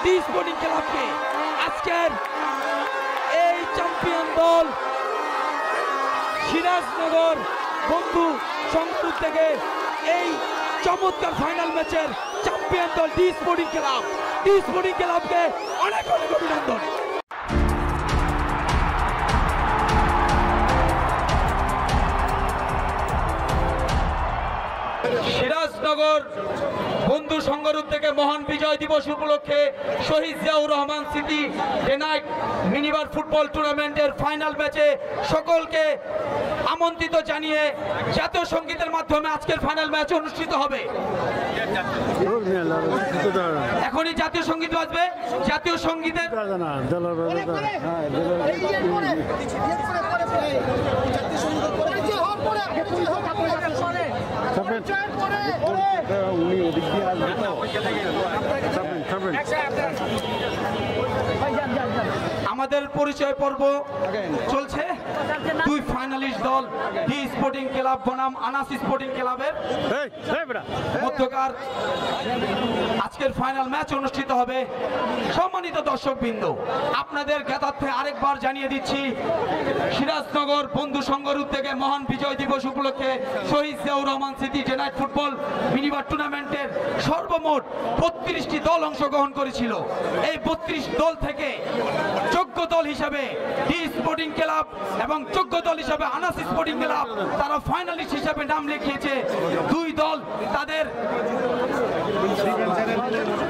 D sporting ক্লাবকে। আজকের এই চ্যাম্পিয়ন দল সিরাজনগর বন্ধু সংস্কৃত থেকে এই চমৎকার ফাইনাল ম্যাচের চ্যাম্পিয়ন দল D sporting club. D sporting ক্লাবকে অনেক অনেক অভিনন্দন। সিরাজনগর বন্ধু সংগঠন থেকে মহান বিজয় দিবস উপলক্ষে শহীদ জিয়াউর রহমান স্মৃতি ডে নাইট মিনিবার ফুটবল টুর্নামেন্টের ফাইনাল ম্যাচে সকলকে আমন্ত্রিত জানিয়ে জাতীয় সঙ্গীতের মাধ্যমে আজকের ফাইনাল ম্যাচ অনুষ্ঠিত হবে। এখনই জাতীয় সঙ্গীত বাজবে। জাতীয় সঙ্গীতের আমাদের পরিচয় পর্ব চলছে। দুই ফাইনালিস্ট দল ডি স্পোর্টিং ক্লাব বনাম আনাস স্পোর্টিং ক্লাবের মধ্যকার আজকের ফাইনাল ম্যাচ অনুষ্ঠিত হবে। সম্মানিত দর্শকবৃন্দ, আপনাদের জ্ঞাতার্থে আরেকবার জানিয়ে দিচ্ছি, সিরাজনগর বন্ধু সংগঠন থেকে মহান বিজয় দিবস উপলক্ষে শহীদ জিয়াউর রহমান স্মৃতি ডে নাইট ফুটবল মিনিবার টুর্নামেন্টের সর্বমোট 32টি দল অংশগ্রহণ করেছিল। এই 32 দল থেকে যোগ্য দল হিসাবে ডি স্পোর্টিং ক্লাব এবং যোগ্য দল হিসাবে আনাস স্পোর্টিং ক্লাব তারা ফাইনালিস্ট হিসাবে নাম লিখিয়েছে। দুই দল তাদের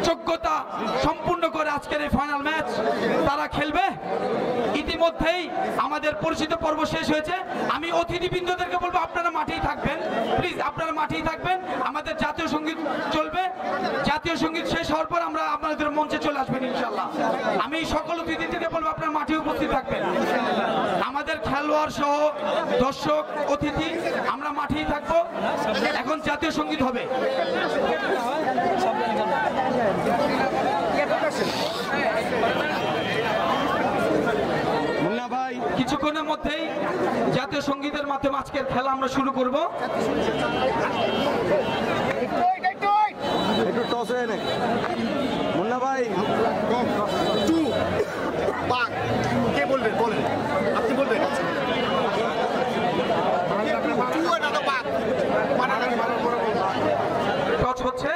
যোগ্যতা সম্পূর্ণ করে আজকের এই ফাইনাল ম্যাচ তারা খেলবে। ইতিমধ্যেই আমাদের পরিচিত পর্ব শেষ হয়েছে। আমি অতিথিবৃন্দদেরকে বলবো আপনারা মাঠেই থাকবেন, প্লিজ আপনারা মাঠেই থাকবেন। আমাদের জাতীয় সঙ্গীত চলবে। জাতীয় সঙ্গীত শেষ হওয়ার পর আমরা আপনাদের মঞ্চে চলে আসবেন ইনশাআল্লাহ। আমি সকল অতিথিদেরকে বলবো আপনারা মাঠে উপস্থিত থাকবেন। আমাদের খেলোয়াড় সহ দর্শক অতিথি আমরা মাঠেই থাকবো। এখন জাতীয় সঙ্গীত হবে। কিছুক্ষণের মধ্যেই জাতীয় সঙ্গীতের মাধ্যমে আজকের খেলা আমরা শুরু করব। একটু টস হয়ে নেই মুন্না ভাই। কে বলবেন? বলেন, আপনি বলবেন। টস হচ্ছে।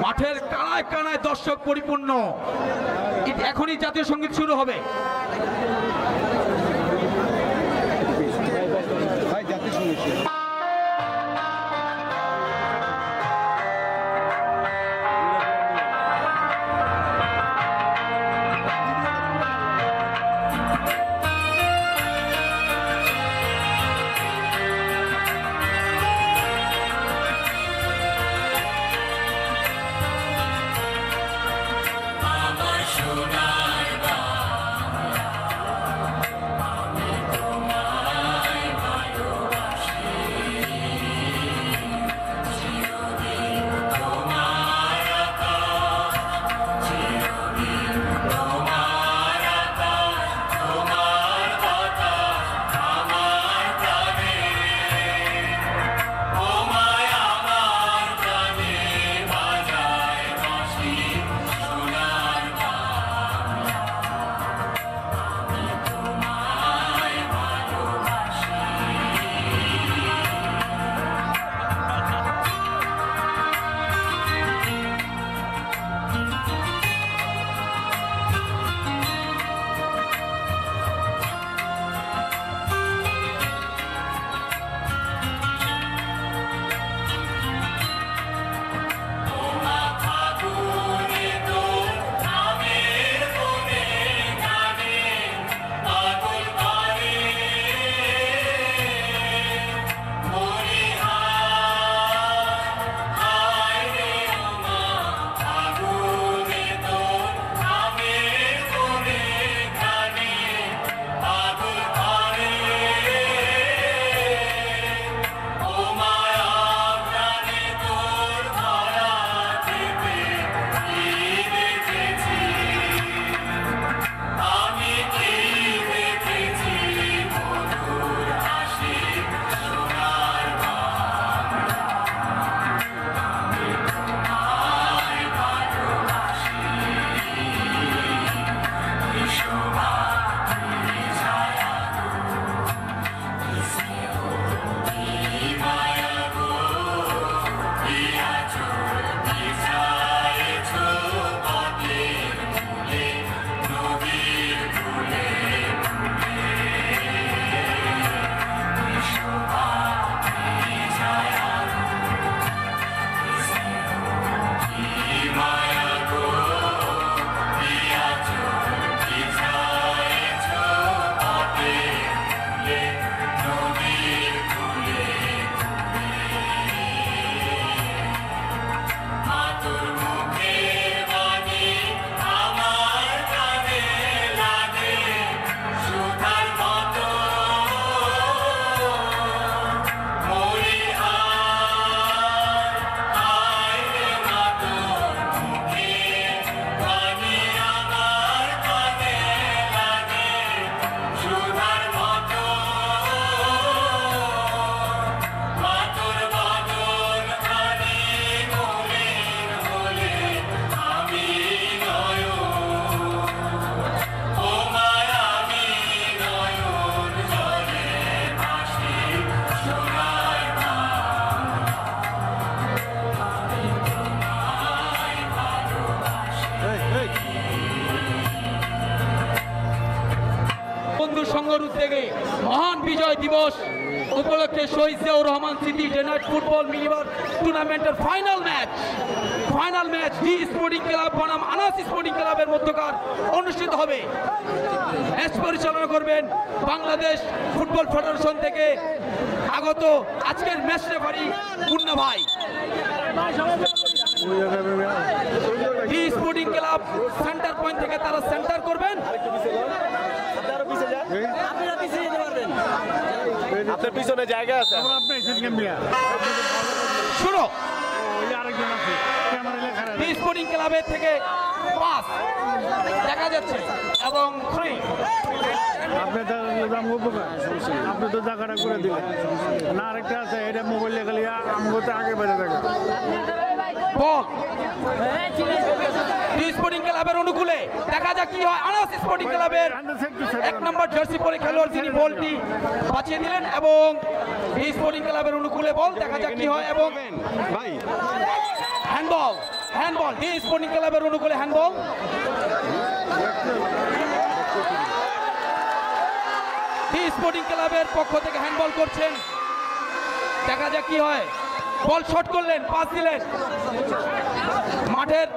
মাঠের কানায় কানায় দর্শক পরিপূর্ণ। এখনই জাতীয় সঙ্গীত শুরু হবে। সোনার সংঘর উদ্যোগে মহান বিজয় দিবস উপলক্ষে শহীদ জিয়াউর রহমান স্মৃতি ডে নাইট ফুটবল মিনিভার টুর্নামেন্টের final match D sporting club বনাম আনাস স্পোর্টিং ক্লাবের মধ্যকার অনুষ্ঠিত হবে। ম্যাচ পরিচালনা করবেন বাংলাদেশ ফুটবল ফেডারেশন থেকে আগত আজকের ম্যাচ রেফারি মুন্না ভাই। D sporting club centre point থেকে তারা সেন্টার করবেন। আপনার পিছনে জায়গা আছে। শুরু ডি স্পোর্টিং ক্লাবের থেকে পাস দেখা যাচ্ছে এবং ফ্রি। আপনি তো জায়গাটা করে দিলেন না, আরেকটা আছে এটা মোবাইলে খালি আমগোতে আগে বেড়ে থাকে। বল ডি স্পোর্টিং ক্লাবের অনুকূলে দেখা যাক কি হয়। আনাস স্পোর্টিং ক্লাবের 1 নম্বর জার্সি পরে খেলোয়াড় তিনি বলটি বাঁচিয়ে দিলেন এবং ডি স্পোর্টিং ক্লাবের অনুকূলে বল দেখা যাক কি হয় এবং ভাই হ্যান্ডবল ডি স্পোর্টিং ক্লাবের অনুকূলে হ্যান্ডবল। ডি স্পোর্টিং ক্লাবের পক্ষ থেকে হ্যান্ডবল করছেন, দেখা যাক কি হয়। বল শট করলেন, পাস দিলেন মাঠের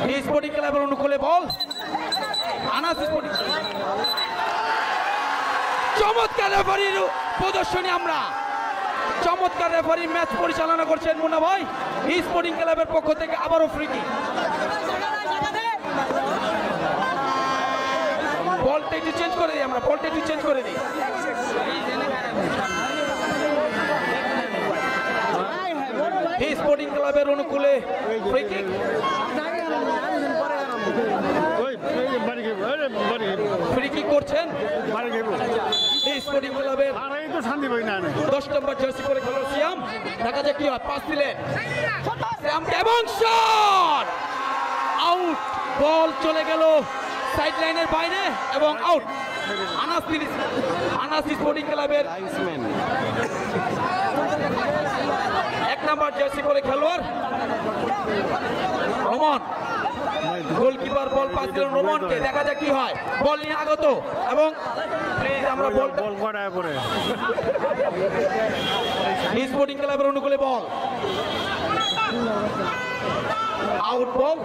ডি স্পোর্টিং ক্লাবের অনুকূলে বল আনাস স্পোর্টিং। চমৎকার রেফারির প্রদর্শনী, আমরা চমৎকার রেফারি ম্যাচ পরিচালনা করছেন মুন্না ভাই। ডি স্পোর্টিং ক্লাবের পক্ষ থেকে আবারও ফ্রি কিক। বলটা একটু চেঞ্জ করে দিই, আমরা বলটা একটু চেঞ্জ করে দিই। ডি স্পোর্টিং ক্লাবের অনুকূলে ফ্রি কিক। ফ্রি কিক করছেন ডি স্পোর্টিং ক্লাবের 10 নম্বর জার্সি পরে খেলোয়াড় সিয়াম। দেখা যাক কি হয়, পাস দিলেন সিয়াম এবং শট আউট। বল চলে গেল সাইড লাইনের বাইরে এবং আউট। আনাস স্পোর্টিং ক্লাবের 1 নম্বর জার্সি পরে খেলোয়াড় রোমান, গোলকিপার বল পাস দিলেন রোমানকে। দেখা যাক কি হয়, বল নিয়ে আগত এবং প্লিজ আমরা বল করায় পরে স্পোর্টিং ক্লাবের অনুকূলে বল আউট। বল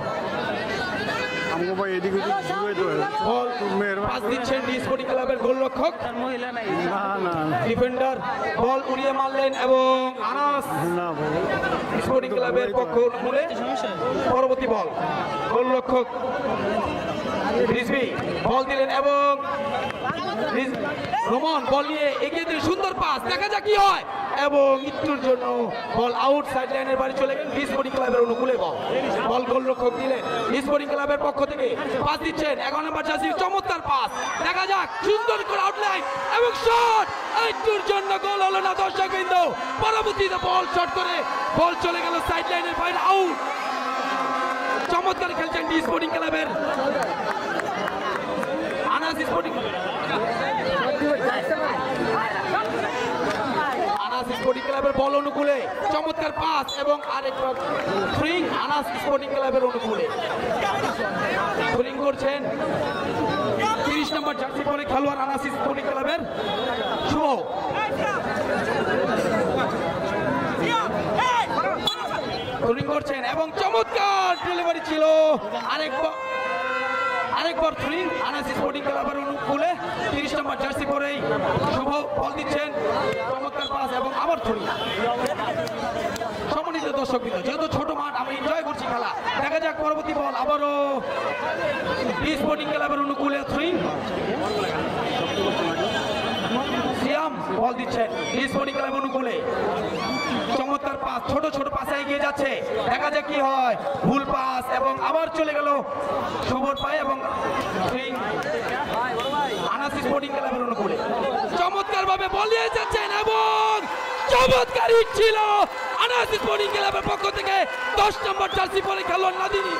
বল পাস দিচ্ছেন ডি স্পোর্টিং ক্লাবের গোলরক্ষক ডিফেন্ডার, বল উড়িয়ে মারলেন এবং আনাস স্পোর্টিং ক্লাবের পক্ষ অনুকূলে পরবর্তী বল গোলরক্ষক রিজভি বল দিলেন এবং রোমান বল নিয়ে এগিয়ে দিলেন, সুন্দর পাস। দেখা যাক কি হয় এবং মৃত্যুর জন্য বল আউট, সাইড লাইনের বাড়ি চলে গেলেন। ডি স্পোর্টিং ক্লাবের অনুকূলে বল গোলরক্ষক দিলেন। ডি স্পোর্টিং ক্লাবের পক্ষ থেকে পাস দিচ্ছেন 11 নম্বর জার্সি, চমৎকার পাস। দেখা যাক সুন্দর করে আউটলাইন এবং শট, মৃত্যুর জন্য গোল হলো না দর্শকবৃন্দ। পরবর্তীতে বল শট করে বল চলে গেল সাইড লাইনের বাইরে, আউট। চমৎকার খেলছেন ডি স্পোর্টিং ক্লাবের আনাস স্পোর্টিং ক্লাবের বল অনুকূলে চমৎকার পাস এবং আরেকবার ফ্রিং আনাস স্পোর্টিং ক্লাবের অনুকূলে ফ্রিং করছেন 30 নম্বর জার্সি পরে খেলোয়াড় আনাস স্পোর্টিং ক্লাবের শুভ। ফ্রিং করছেন এবং চমৎকার ডেলিভারি ছিল, আরেকবার ফ্রিং আনাস স্পোর্টিং ক্লাবের অনুকূলে 30 নম্বর জার্সি পরেই শুভ বল দিচ্ছেন, চমৎকার পাস এবং আবার ফ্রিং। সম্মানিত দর্শকবৃন্দ, যেহেতু ছোট মাঠ আমরা এনজয় করছি খেলা, দেখা যাক পরবর্তী বল আবারও ডি স্পোর্টিং ক্লাবের অনুকূলে ফ্রিং সিয়াম বল দিচ্ছেন ডি স্পোর্টিং ক্লাবের অনুকূলে, চমৎকার পাস, ছোট ছোট পাশে এগিয়ে যাচ্ছে। দেখা যাক কি হয়, ভুল পাস এবং আবার চলে গেল শুভর পায়ে এবং আনাস স্পোর্টিং ক্লাবের অনুকূলে চমৎকার ভাবে বল নিয়ে যাচ্ছেন এবং চমৎকার হিট ছিল আনাস স্পোর্টিং ক্লাবের পক্ষ থেকে। 10 নম্বর জার্সি পরে খেলোয়াড় নাদিনী,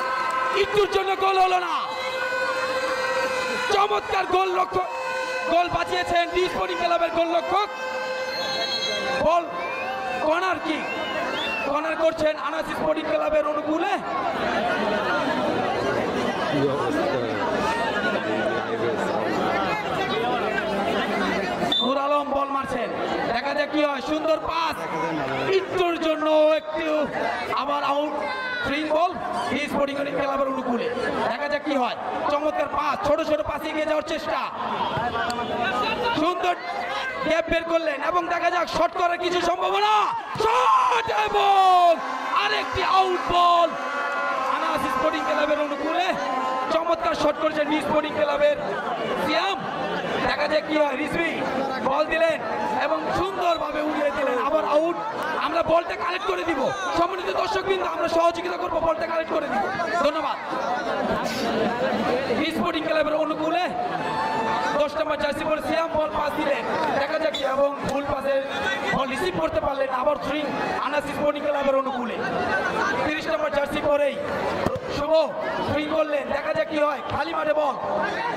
একটুর জন্য গোল হলো না। চমৎকার গোল বাঁচিয়েছেন ডি স্পোর্টিং ক্লাবের গোলরক্ষক। বল কর্নার করছেন আনাস স্পোর্টিং ক্লাবের অনুকূলে। হয় সুন্দর পাস একটুর জন্য একটু আবার আউট থ্রি বল স্পোর্টিং ক্লাবের অনুকূলে দেখা যাক কি হয় চমৎকার পাস ছোট ছোট পাসে এগিয়ে যাওয়ার চেষ্টা সুন্দর গ্যাপ বের করলেন এবং দেখা যাক শট করার কিছু সম্ভাবনা শট এবং আরেকটি আউট বল আনাস স্পোর্টিং ক্লাবের অনুকূলে চমৎকার শট করেছেন স্পোর্টিং ক্লাবের সিয়াম দেখা যাক কি হয় রিজভি বল দিলেন এবং সুন্দরভাবে উড়িয়ে দিলেন আবার আউট আমরা বলটা কালেক্ট করে দিব সম্মানিত দর্শকবৃন্দ আমরা সহযোগিতা করব বলটা কালেক্ট করে দিব ধন্যবাদ স্পোর্টিং ক্লাবের অনুকূলে 10 নম্বর জার্সি পরে সিয়াম বল পাস দিলেন দেখা যাক এবং ফুল পাসে বল রিসিভ করতে পারলেন আবার থ্রি আনাস স্পোর্টিং ক্লাবের অনুকূলে 30 নম্বর জার্সি পরেই শুভ থ্রি করলেন দেখা যাক কি হয় খালি মাঠে বল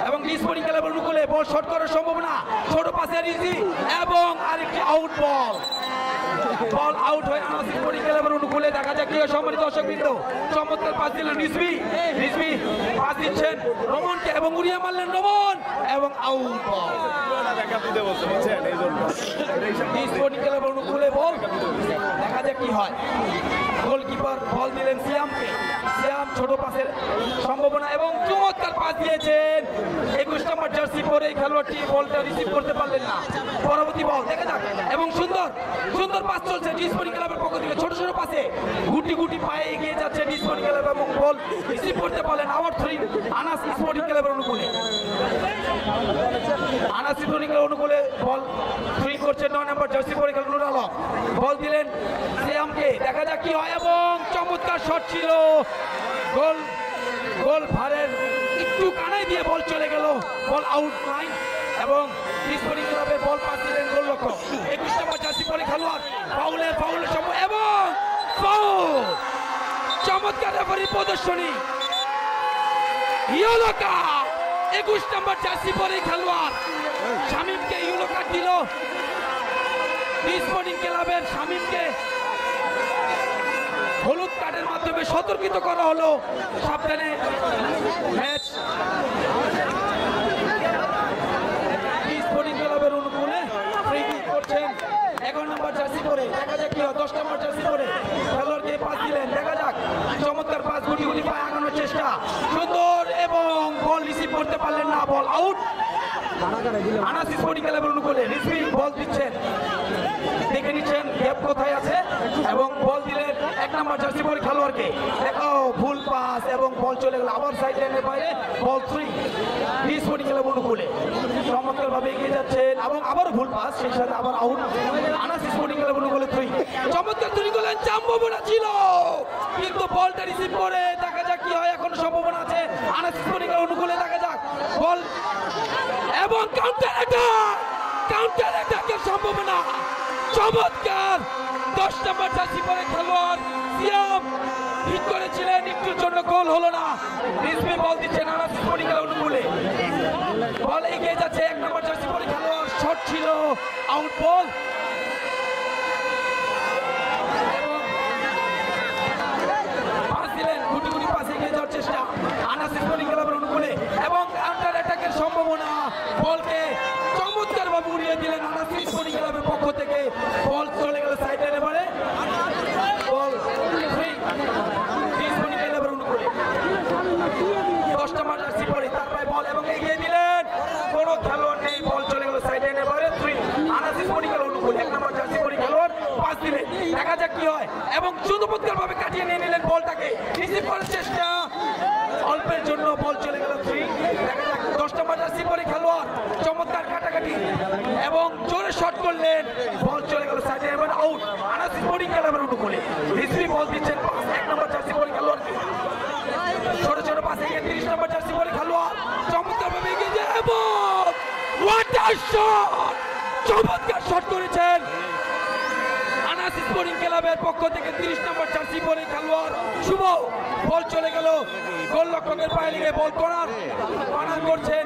এবং স্পোর্টিং ক্লাবের অনুকূলে বল শট করার সম্ভাবনা ছোট পাসে রিসিভ এবং আরেকটি আউট বল আউট হয়ে আনাস স্পোর্টিং ক্লাবের অনুকূলে দেখা যাক কি হয় সম্মানিত দর্শকবৃন্দ চমৎকার পাস দিলেন রিজভি পাস দিচ্ছেন রমনকে এবং উড়িয়ে মারলেন রমন এবং আউট বল স্পোর্টিং ক্লাবের অনুকূলে বল দেখা যাক কি হয় গোলকিপার বল দিলেন সিয়ামকে সিয়াম ছোট পাসের সম্ভাবনা এবং চমৎকার পাস দিয়েছেন 21 নম্বর জার্সি পরে খেলোয়াড়টি বলটা রিসিভ করতে পারলেন না পরবর্তী বল দেখা যাক এবং সুন্দর পাস চলছে স্পোর্টিং ক্লাবের পক্ষ থেকে ছোট ছোট পাসে গুটি পায়ে এগিয়ে যাচ্ছে স্পোর্টিং ক্লাব এবং বল রিসিভ করতে পারলেন আবার থ্রি আনাস স্পোর্টিং ক্লাবের অনুকূলে আনাস স্পোর্টিং ক্লাবের অনুকূলে বল থ্রি করছে 9 নম্বর জার্সি পরে খেলোয়াড় নুর আলম বল দিলেন সিয়ামকে দেখা যাক কি হয় এবং চমৎকার শট ছিল গোল ভারের একটু কানাই দিয়ে বল চলে গেল বল আউট নাই এবং স্পোর্টিং ক্লাবের বল পাস দিলেন গোলরক্ষক 21 নম্বর জার্সি পরে খেলোয়াড় ফাউলের সময় এবং ফাউল চমৎকার রেফারির প্রদর্শনী ইয়েলো কার্ড 21 নম্বর জার্সি পরে খেলোয়াড় শামীমকে ইয়েলো কার্ড দিল স্পোর্টিং ক্লাবের শামীমকে হলুদ কার্ডের মাধ্যমে সতর্কিত করা হলো সাবধানে ম্যাচ স্পোর্টিং ক্লাবের অনুকূলে ফ্রি কিক করছেন 11 নম্বর জার্সি পরে দেখা যাক কি হয় 10 নম্বর জার্সি পরে খেলোয়াড়কে পাস দিলেন দেখা যাক চমৎকার পাস গুটি পায়ে আগানোর চেষ্টা সুন্দর এবং বল রিসিভ করতে পারলেন না বল আউট আনাস স্পোর্টিং ক্লাবের অনুকূলে রিসভি বল দিচ্ছেন দেখে নিচ্ছেন গ্যাপ কোথায় আছে এবং বল দিলেন 1 নম্বর জার্সি পরে খেলোয়াড়কে দেখো ফুল পাস এবং বল চলে গেল আবার সাইড লাইনের বাইরে বল থ্রি স্পোর্টিং ক্লাব অনুকূলে চমৎকার ভাবে এগিয়ে যাচ্ছেন এবং আবার ভুল পাস সেই সাথে আবার আউট আনাস স্পোর্টিং ক্লাব অনুকূলে থ্রি চমৎকার থ্রি করলেন সম্ভাবনা ছিল কিন্তু বলটা রিসিভ করে দেখা যাক কি হয় এখন সম্ভাবনা আছে আনাস স্পোর্টিং ক্লাব অনুকূলে দেখা যাক বল এবং কাউন্টার অ্যাটাকের সম্ভাবনা চমৎকার 10 নম্বর জার্সি পরে খেলোয়াড় সিয়াম হিট করেছিলেন একটুর জন্য গোল হলো না রিজভি বল দিচ্ছেন আনাস স্পোর্টিং ক্লাব অনুকূলে বল এগিয়ে যাচ্ছে 1 নম্বর জার্সি পরে খেলোয়াড় শট ছিল আউট বল পাস দিলেন গুটি পাসে এগিয়ে যাওয়ার চেষ্টা আনাস স্পোর্টিং ক্লাবের অনুকূলে এবং কাউন্টার অ্যাটাকের সম্ভাবনা বলকে চমৎকার ভাবে উড়িয়ে দিলেন আনাস স্পোর্টিং ক্লাবের পক্ষ থেকে বল চলে গেল সাইড লাইনে বারে বল ফ্রি স্পোর্টিং ক্লাবের অনুকূলে 10 নম্বর জার্সি পরে তারপরে বল এবং এগিয়ে দিলেন কোন খেলোয়াড় নেই বল চলে গেল সাইড লাইনে বারে থ্রি আনাস স্পোর্টিং ক্লাবের অনুকূলে 1 নম্বর জার্সি পরে খেলোয়াড় পাস দিলেন দেখা যাক কি হয় এবং চমৎকার ভাবে কাটিয়ে নিয়ে নিলেন বলটাকে রিসিভ করার চেষ্টা অল্পের জন্য বল চলে গেল থ্রি দেখা যাক 10 নম্বর জার্সি পরে খেলোয়াড় চমৎকার কাটাকাটি এবং জোরে শট করলেন বল চলে গেল সাইডে এবং আউট আনাস স্পোর্টিং ক্লাবের অনুকূলে রিসভি বল দিচ্ছেন 1 নম্বর জার্সি পরে খেলোয়াড় ছোট পাসে 30 নম্বর জার্সি পরে খেলোয়াড় চমৎকার ভাবে এগিয়ে যায় এবং হোয়াট আ শট চমৎকার শট করেছেন আনাস স্পোর্টিং ক্লাবের পক্ষ থেকে 30 নম্বর জার্সি পরে খেলোয়াড় শুভ বল চলে গেল গোলরক্ষকের পায়ে লেগে বল কর্নার করছেন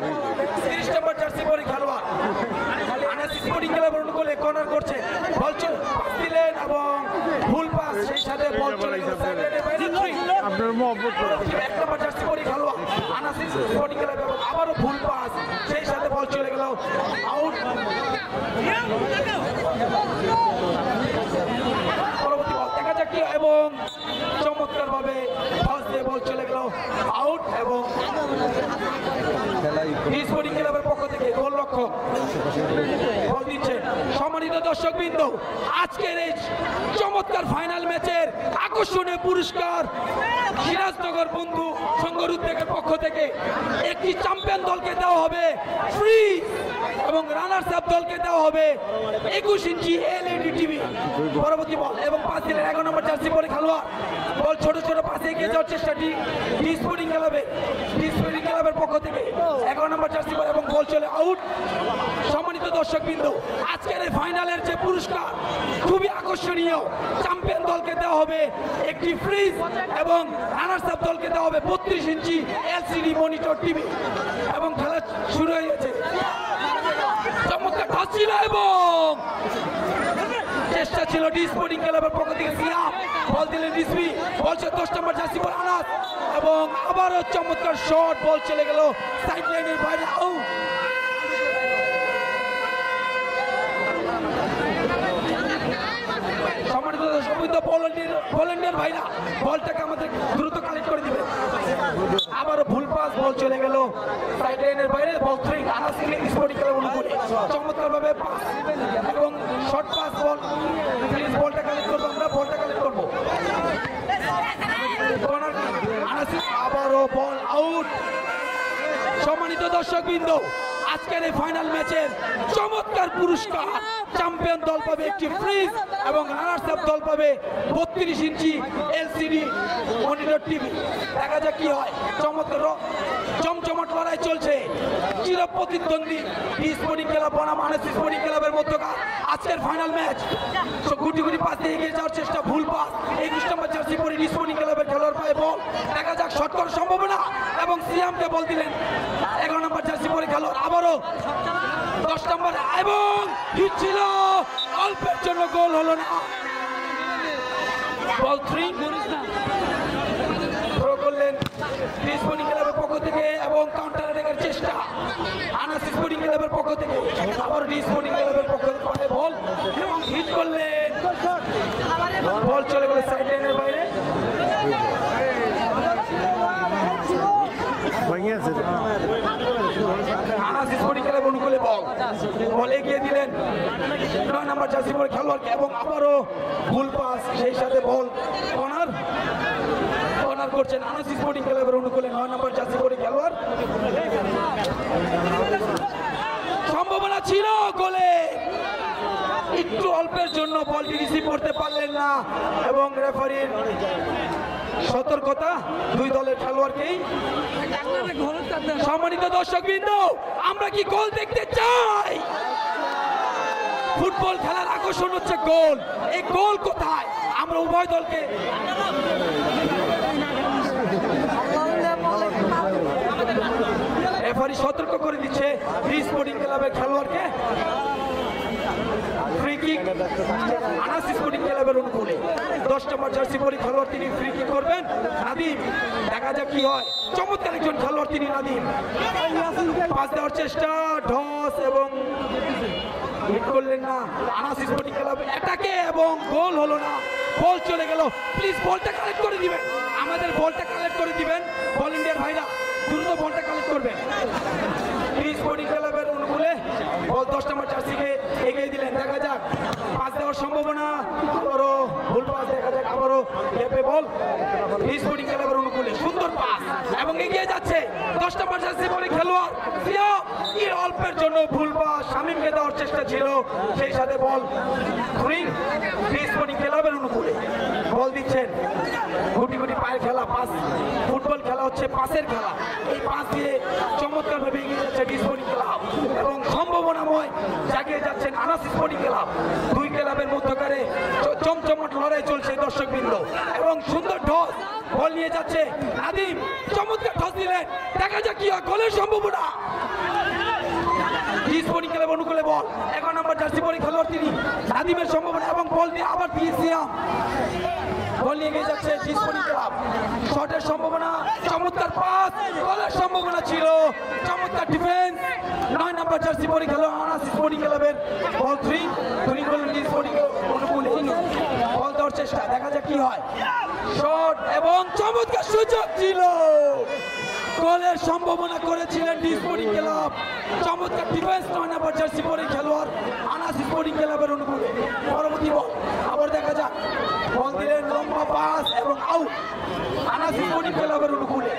30 নম্বর জার্সি পরে খেলোয়াড় আনাস স্পোর্টিং ক্লাবের অনুকূলে কর্নার করছে বল দিলেন এবং ভুল পাস সেই সাথে বল চলে গেল আপনার মহব্বত করে 1 নম্বর জার্সি পরে খেলোয়াড় আনাস স্পোর্টিং ক্লাব এবং আবারও ভুল পাস সেই সাথে বল চলে গেল আউট পরবর্তী বল দেখা যাক কি, এবং চমৎকার ভাবে ফার্স্ট দিয়ে বল চলে গেল আউট, এবং স্পোর্টিং ক্লাবের পক্ষ থেকে গোলরক্ষক বল দিচ্ছেন। সম্মানিত দর্শকবৃন্দ, আজকের এই চমৎকার ফাইনাল ম্যাচের আকর্ষণীয় পুরস্কার সিরাজনগর বন্ধু সংঘর উদ্যোগের পক্ষ থেকে একটি চ্যাম্পিয়ন দলকে দেওয়া হবে ফ্রি, এবং রানার্স আপ দলকে দেওয়া হবে 21 ইঞ্চি এলইডি টিভি। পরবর্তী বল এবং পাস দিলেন 11 নম্বর জার্সি পরে খেলোয়াড়, বল ছোট ছোট পাশে এগিয়ে যাওয়ার চেষ্টা স্পোর্টিং ক্লাবের পক্ষ থেকে 11 নম্বর জার্সি পরে, এবং বল চলে আউট। সম্মানিত দর্শকবৃন্দ, আজকের এই ফাইনালের যে পুরস্কার খুবই আকর্ষণীয়, চ্যাম্পিয়ন দলকে দেওয়া হবে একটি ফ্রিজ, এবং রানার্স আপ দলকে দেওয়া হবে 32 ইঞ্চি এলসিডি মনিটর টিভি। এবং খেলা শুরু হয়ে গেছে, চমৎকার টাচ ছিল এবং চেষ্টা ছিল স্পোর্টিং ক্লাবের পক্ষ থেকে সিয়াম, বল দিলেন রিজভি, বল 10 নম্বর জার্সি পরে আনাস, এবং আবারও চমৎকার শট, বল চলে গেল সাইড লাইনের বাইরে আউট। সম্মানিত দর্শকবৃন্দ, ভলেন্টিয়ার ভাইরা বলটাকে আমাদের দ্রুত কালেক্ট করে দিবে। আবারও ভুল পাস, বল চলে গেল সাইড লাইনের বাইরে, বল থ্রি আনাস স্পোর্টিং ক্লাব অনুকূলে চমৎকার ভাবে পাস এবং শর্ট পাস, বল প্লিজ বলটা কালেক্ট করবো, আমরা বলটা কালেক্ট করবো। আবারও বল আউট। সম্মানিত দর্শকবৃন্দ, আজকের এই ফাইনাল ম্যাচের চমৎকার পুরস্কার, চ্যাম্পিয়ন দল পাবে একটি ফ্রিজ, এবং রানার্স আপ দল পাবে 32 ইঞ্চি এলসিডি মনিটর টিভি। দেখা যাক কি হয়। চমৎকার জমজমাট লড়াই চলছে, চিরপ্রতিদ্বন্দ্বী স্পোর্টিং ক্লাব বনাম আনাস স্পোর্টিং ক্লাবের মধ্যকার আজকের ফাইনাল ম্যাচ। গুটি গুটি পাস দিয়ে এগিয়ে যাওয়ার চেষ্টা, ভুল পাস, 21 নম্বর জার্সি পরে স্পোর্টিং ক্লাবের খেলোয়াড় পায় বল, দেখা যাক শট করার সম্ভাবনা, এবং সিয়ামকে বল দিলেন 11 নম্বর জার্সি পরে খেলোয়াড়, আবারও 10 নম্বর, এবং হিট ছিল, অল্পের জন্য গোল হলো না। বল থ্রি থ্রো করলেন স্পোর্টিং ক্লাবের পক্ষ থেকে, এবং কাউন্টার অ্যাটাকের চেষ্টা আনাস স্পোর্টিং ক্লাবের পক্ষ থেকে, আবার স্পোর্টিং ক্লাবের পক্ষ থেকে বল, এবং হিট করলেন, বল চলে গেল সাইড লাইনের বাইরে। আনাস স্পোর্টিং ক্লাবের অনুকূলে বল এগিয়ে দিলেন 9 নম্বর জার্সি পরে খেলোয়াড়কে, এবং আবারও ভুল পাস, সেই সাথে বল কর্নার করছেন আনাস স্পোর্টিং ক্লাবের অনুকূলে 9 নম্বর জার্সি পরে খেলোয়াড়। সম্ভাবনা ছিল গোলে, একটু অল্পের জন্য বলটি রিসিভ করতে পারলেন না, এবং রেফারির সতর্কতা দুই দলের খেলোয়াড়কেই। সম্মানিত দর্শকবৃন্দ, আমরা কি গোল দেখতে চাই? ফুটবল খেলার আকর্ষণ হচ্ছে গোল, এই গোল কোথায়? আমরা উভয় দলকে রেফারি সতর্ক করে দিচ্ছে স্পোর্টিং ক্লাবের খেলোয়াড়কে। ফ্রি কিক আনাস স্পোর্টিং ক্লাবের অনুকূলে 10 নম্বর জার্সি পরে খেলোয়াড়, তিনি ফ্রি কিক করবেন নাদিম, দেখা যাক কি হয়। চমৎকার একজন খেলোয়াড় তিনি নাদিম, পাস দেওয়ার চেষ্টা, ঢস, এবং হিট করলেন না আনাস স্পোর্টিং ক্লাব অ্যাটাকে, এবং গোল হলো না, বল চলে গেল। প্লিজ বলটা কালেক্ট করে দিবেন, আমাদের বলটা কালেক্ট করে দিবেন, ভলেন্টিয়ার ভাইরা দ্রুত বলটা কালেক্ট করবেন। স্পোর্টিং ক্লাবের অনুকূলে বল 10 নম্বর জার্সিকে এগিয়ে দিলেন, দেখা যাক পাস দেওয়ার সম্ভাবনা, আবারও ভুল পাস, দেখা যাক আবারও গ্যাপে বল স্পোর্টিং ক্লাবের অনুকূলে, সুন্দর পাস, এবং এগিয়ে যাচ্ছে 10 নম্বর জার্সি পরে খেলোয়াড় সিয়াম, এর অল্পের জন্য ভুল পাস, শামীমকে দেওয়ার চেষ্টা ছিল, সেই সাথে বল স্পোর্টিং ক্লাবের অনুকূলে বল দিচ্ছেন। গুটি গুটি পায়ের খেলা, পাস, ফুটবল খেলা হচ্ছে পাসের খেলা, এই পাস দিয়ে চমৎকার ভাবে এগিয়ে যাচ্ছে স্পোর্টিং ক্লাব, এবং সম্ভাবনাময় জাগিয়ে যাচ্ছেন আনাস স্পোর্টিং ক্লাব। দুই ক্লাবের মধ্যকারে চমচমাট লড়াই চলছে দর্শকবৃন্দ, এবং সুন্দর ঢস, বল নিয়ে যাচ্ছে নাদিম, চমৎকার ঢস দিলেন, দেখা যাক কি হয়, গোলের সম্ভাবনা। স্পোর্টিং ক্লাব অনুকূলে বল 11 নম্বর জার্সি পরে খেলোয়াড় তিনি নাদিমের সম্ভাবনা, এবং বল দিয়ে আবার সিয়াম, বল নিয়ে এগিয়ে যাচ্ছে স্পোর্টিং ক্লাব, শটের সম্ভাবনা, চমৎকার পাস, গোলের সম্ভাবনা ছিল, চমৎকার ডিফেন্স 9 নম্বর জার্সি পরে খেলোয়াড় আনাস স্পোর্টিং ক্লাবের, বল থ্রি করলেন স্পোর্টিং চেষ্টা, দেখা যাক কি হয়। শট এবং চমৎকার সুযোগ ছিল, গোলের সম্ভাবনা করেছিলেন ডি স্পোর্টিং ক্লাব। চমৎকার ডিফেন্স 9 নম্বর জার্সি পরে খেলোয়াড় আনাস স্পোর্টিং ক্লাবের অনুকূলে। পরবর্তী বল আবার দেখা যাক, বল দিলেন লম্বা পাস এবং আউট আনাস স্পোর্টিং ক্লাবের অনুকূলে।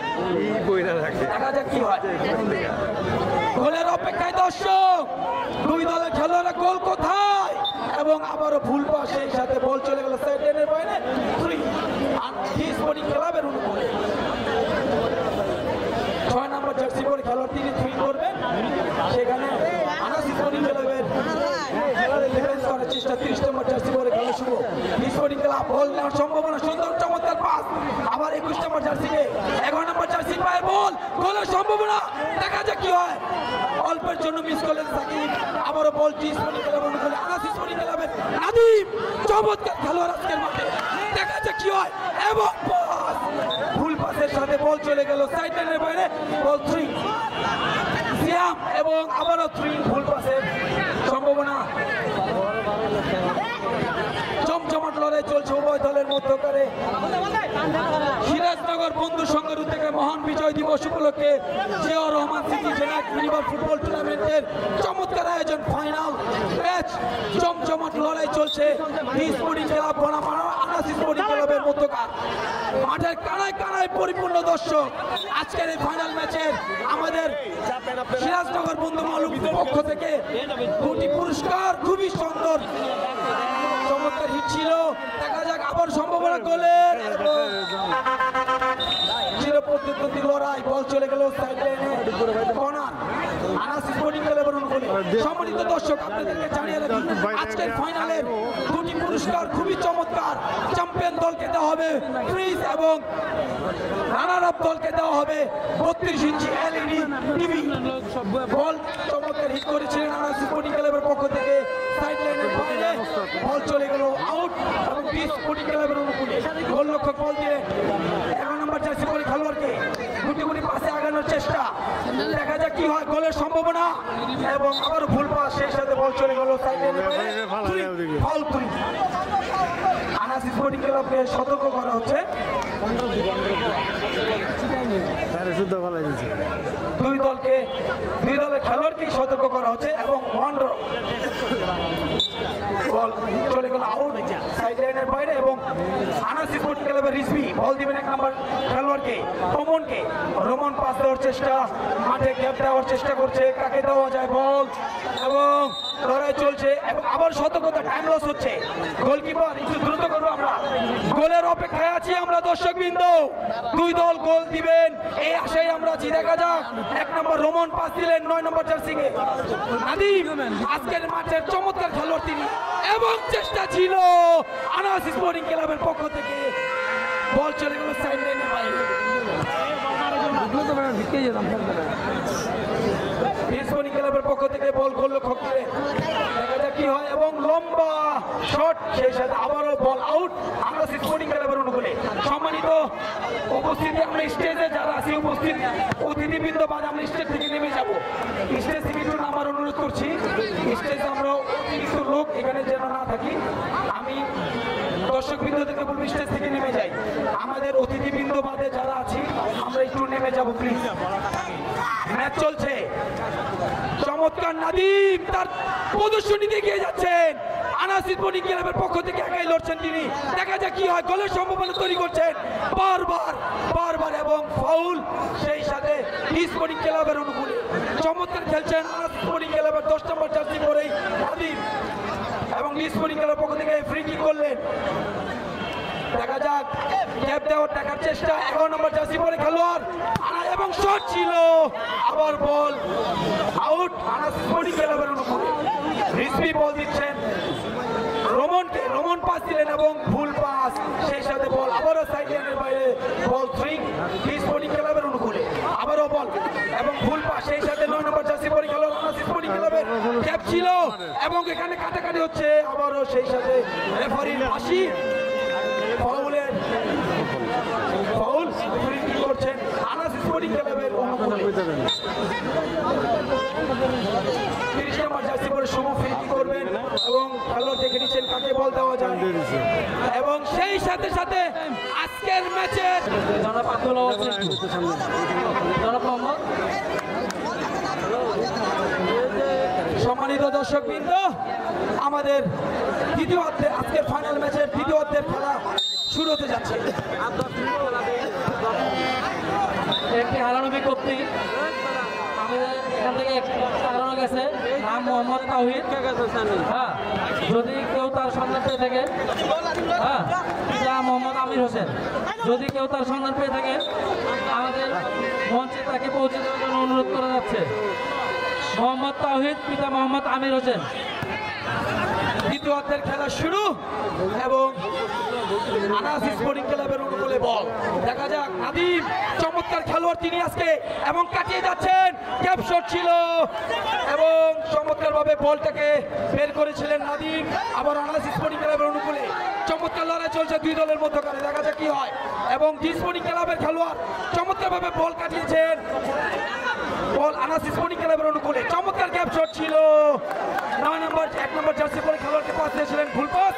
দেখা যাক কি হয়। গোলের অপেক্ষায় দর্শক, দুই দলের খেলোয়াড়রা গোল কোথায়, এবং আবারও ভুল পাস, সেই সাথে বল চলে গেল সাইড লাইনের বাইরে। ডি স্পোর্টিং ক্লাবের অনুকূলে 6 নম্বর জার্সি পরে খেলোয়াড় তিনি থ্রি করবেন, সেখানে আনাস স্পোর্টিং ক্লাবের ডিফেন্স করার চেষ্টা। 30 নম্বর জার্সি পরে খেলা শুরু, ডি স্পোর্টিং ক্লাব বল নেওয়ার সম্ভাবনা, সুন্দর চমৎকার পাস। আবার 21 নম্বর জার্সিকে 11 নম্বর জার্সি পায়ে বল, গোলের সম্ভাবনা, দেখা যাক কি হয়। অল্পের জন্য মিস করলেন সাকিব। আবারও বল ডি স্পোর্টিং ক্লাবের অনুকূলে আনাস স্পোর্টিং ক্লাবের নাদিম, চমৎকার খেলোয়াড় আজকের মাঠে, দেখা যাক কি হয়। এবং পাস, ভুল পাসের সাথে বল চলে গেল সাইড লাইনের বাইরে। বল 3 সিয়াম এবং আবারও 3, ভুল পাসের সম্ভাবনা। জমজমাট লড়াই চলছে উভয় দলের মধ্যকারে। সিরাজনগর বন্ধু সংঘের উদ্যোগে মহান বিজয় দিবস উপলক্ষে জিয়াউর রহমান সিটি জেলা মিনিবাল ফুটবল টুর্নামেন্টের চমৎকার আয়োজন, ফাইনাল ম্যাচ। জমজমাট লড়াই চলছে ডি স্পোর্টিং ক্লাব বনাম আনাস স্পোর্টিং ক্লাবের মধ্যকার। মাঠের কানায় কানায় পরিপূর্ণ দর্শক। আজকের এই ফাইনাল ম্যাচের আমাদের সিরাজনগর বন্ধু মালুক পক্ষ থেকে 2টি পুরস্কার, খুবই সুন্দর চমৎকার হিট ছিল। দেখা যাক আবার সম্ভাবনা গোলের, চিরপ্রতিদ্বন্দ্বী লড়াই, বল চলে গেল সাইড লাইনে, কর্নার আনাস স্পোর্টিং ক্লাবের অনুকূলে। সম্মানিত দর্শক, আপনাদেরকে জানিয়ে রাখি আজকের ফাইনালের 2টি পুরস্কার খুবই চমৎকার। চ্যাম্পিয়ন দলকে দেওয়া হবে ফ্রিজ এবং রানার আপ দলকে দেওয়া হবে 32 ইঞ্চি এলইডি টিভি। বল চমৎকার হিট করেছিলেন আনাস স্পোর্টিং ক্লাবের পক্ষ থেকে সাইড লাইনের বাইরে, বল চলে গেল আউট এবং ডি স্পোর্টিং ক্লাবের অনুকূলে। গোলরক্ষক বল দিয়ে 11 নম্বর জার্সি পরে খেলোয়াড়কে গুটি গুটি পাশে আগানোর চেষ্টা, দেখা যাক কি হয়। গোলের সম্ভাবনা এবং আবার ভুল পাস, সেই সাথে বল চলে গেল সাইড লাইনের বাইরে। ফাউল 3, আনাস স্পোর্টিং ক্লাবকে সতর্ক করা হচ্ছে। দুই দলের খেলোয়াড়কেই সতর্ক করা হচ্ছে এবং বল চলে গেল আউট সাইড লাইনের বাইরে। এবং আনাস স্পোর্টিং ক্লাবের রিজভি বল দিবেন 1 নম্বর খেলোয়াড়কে রোমনকে। রোমন পাস দেওয়ার চেষ্টা, মাঠে গ্যাপ দেওয়ার চেষ্টা করছে, কাকে দেওয়া যায় বল, এবং লড়াই চলছে এবং আবার সতর্কতা, টাইম লস হচ্ছে। গোলকিপার একটু দ্রুত করবো, আমরা গোলের অপেক্ষায় আছি আমরা দর্শকবৃন্দ। দুই দল গোল দিবেন এই আশায় আমরা আছি। দেখা যাক, 1 নম্বর রোমন পাস দিলেন 9 নম্বর জার্সিকে নাদিম, আজকের ম্যাচের চমৎকার খেলোয়াড় তিনি, এবং চেষ্টা ছিল আনাস স্পোর্টিং ক্লাবের পক্ষ থেকে। বল চলে গেল সাইড লাইনের বাইরে। স্পোর্টিং ক্লাবের পক্ষ থেকে বল গোলরক্ষক দিলেন, দেখা যাক কি হয়। এবং লম্বা শট, সেই সাথে আবারও বল আউট আনাস স্পোর্টিং ক্লাবের অনুকূলে। সম্মানিত উপস্থিতি, আমরা স্টেজে যারা আছি উপস্থিত অতিথিবৃন্দ বাদ আমরা স্টেজ থেকে নেমে যাব। স্টেজ থেকে একটু নামার অনুরোধ করছি। স্টেজে আমরা অতিরিক্ত লোক এখানে যেন না থাকি। আমি দর্শকবৃন্দ থেকে বলবো স্টেজ থেকে নেমে যাই। আমাদের অতিথিবৃন্দ বাদে যারা আছি আমরা একটু নেমে যাব প্লিজ। ম্যাচ চলছে, চমৎকার নাদিম তার প্রদর্শনী দেখিয়ে যাচ্ছেন। আনাস স্পোর্টিং ক্লাবের পক্ষ থেকে একাই লড়ছেন তিনি, দেখা যাক কি হয়। গোলের সম্ভাবনা তৈরি করছেন বারবার এবং ফাউল, সেই সাথে ডি স্পোর্টিং ক্লাবের অনুকূলে। চমৎকার খেলছেন আনাস স্পোর্টিং ক্লাবের 10 নম্বর জার্সি পরেই নাদিম, এবং ডি স্পোর্টিং ক্লাবের পক্ষ থেকে ফ্রি কিক করলেন। দেখা যাক, গ্যাপ দেওয়ার টাকার চেষ্টা, 11 নম্বর জার্সি পরে খেলোয়াড় এবং শট ছিল, আবার বল আউট আনাস স্পোর্টিং ক্লাবের অনুকূলে। রিজভি বল দিচ্ছেন রোমনকে, রোমন পাস দিলেন এবং ভুল পাস, সেই সাথে বল আবারও সাইড লাইনের বাইরে। বল 3 ডি স্পোর্টিং ক্লাবের অনুকূলে, আবারও বল এবং ভুল পাস, সেই সাথে 9 নম্বর জার্সি পরে খেলোয়াড় আনাস স্পোর্টিং ক্লাবের গ্যাপ ছিল এবং এখানে কাটাকাটি হচ্ছে আবারও, সেই সাথে রেফারির ফাঁসি। ফাউল ফ্রি কিক করছেন আনাস স্পোর্টিং ক্লাবের অনুকূলে। 30 নম্বর জার্সি পরে শুভ ফিল্ডিং করবেন এবং খেলোয়াড় দেখে নিচ্ছেন কাকে বল দেওয়া যায় এবং সেই সাথে সাথে আজকের ম্যাচের জনাব আব্দুল জনাব মোহাম্মদ সম্মানিত দর্শকবৃন্দ, আমাদের দ্বিতীয় অর্ধে আজকের ফাইনাল ম্যাচের দ্বিতীয় অর্ধের খেলা শুরু হতে যাচ্ছে। একটি হারানো বিজ্ঞপ্তি আমাদের এখান থেকে হারানো গেছে, নাম মোহাম্মদ তাওহিদ। হ্যাঁ, যদি কেউ তার সন্ধান পেয়ে থাকে, হ্যাঁ, পিতা মোহাম্মদ আমির হোসেন, যদি কেউ তার সন্ধান পেয়ে থাকে আমাদের মঞ্চে তাকে পৌঁছে দেওয়ার জন্য অনুরোধ করা যাচ্ছে। মোহাম্মদ তাওহিদ, পিতা মোহাম্মদ আমির হোসেন। দ্বিতীয় অর্ধের খেলা শুরু এবং আনাস স্পোর্টিং ক্লাবের অনুকূলে বল। দেখা যাক, নাদিম চমৎকার খেলোয়াড় তিনি আজকে এবং কাটিয়ে যাচ্ছেন, ক্যাপ শট ছিল এবং চমৎকার ভাবে বলটাকে বের করেছিলেন নাদিম। আবার আনাস স্পোর্টিং ক্লাবের অনুকূলে চমৎকার লড়াই চলছে দুই দলের মধ্যকারে, দেখা যাক কি হয়। এবং জি স্পোর্টিং ক্লাবের খেলোয়াড় চমৎকার ভাবে বল কাটিয়েছেন, বল আনাস স্পোর্টিং ক্লাবের অনুকূলে চমৎকার ক্যাপ শট ছিল। 1 নম্বর জার্সি পরে খেলোয়াড়কে পাস দিয়েছিলেন, ভুল পাস,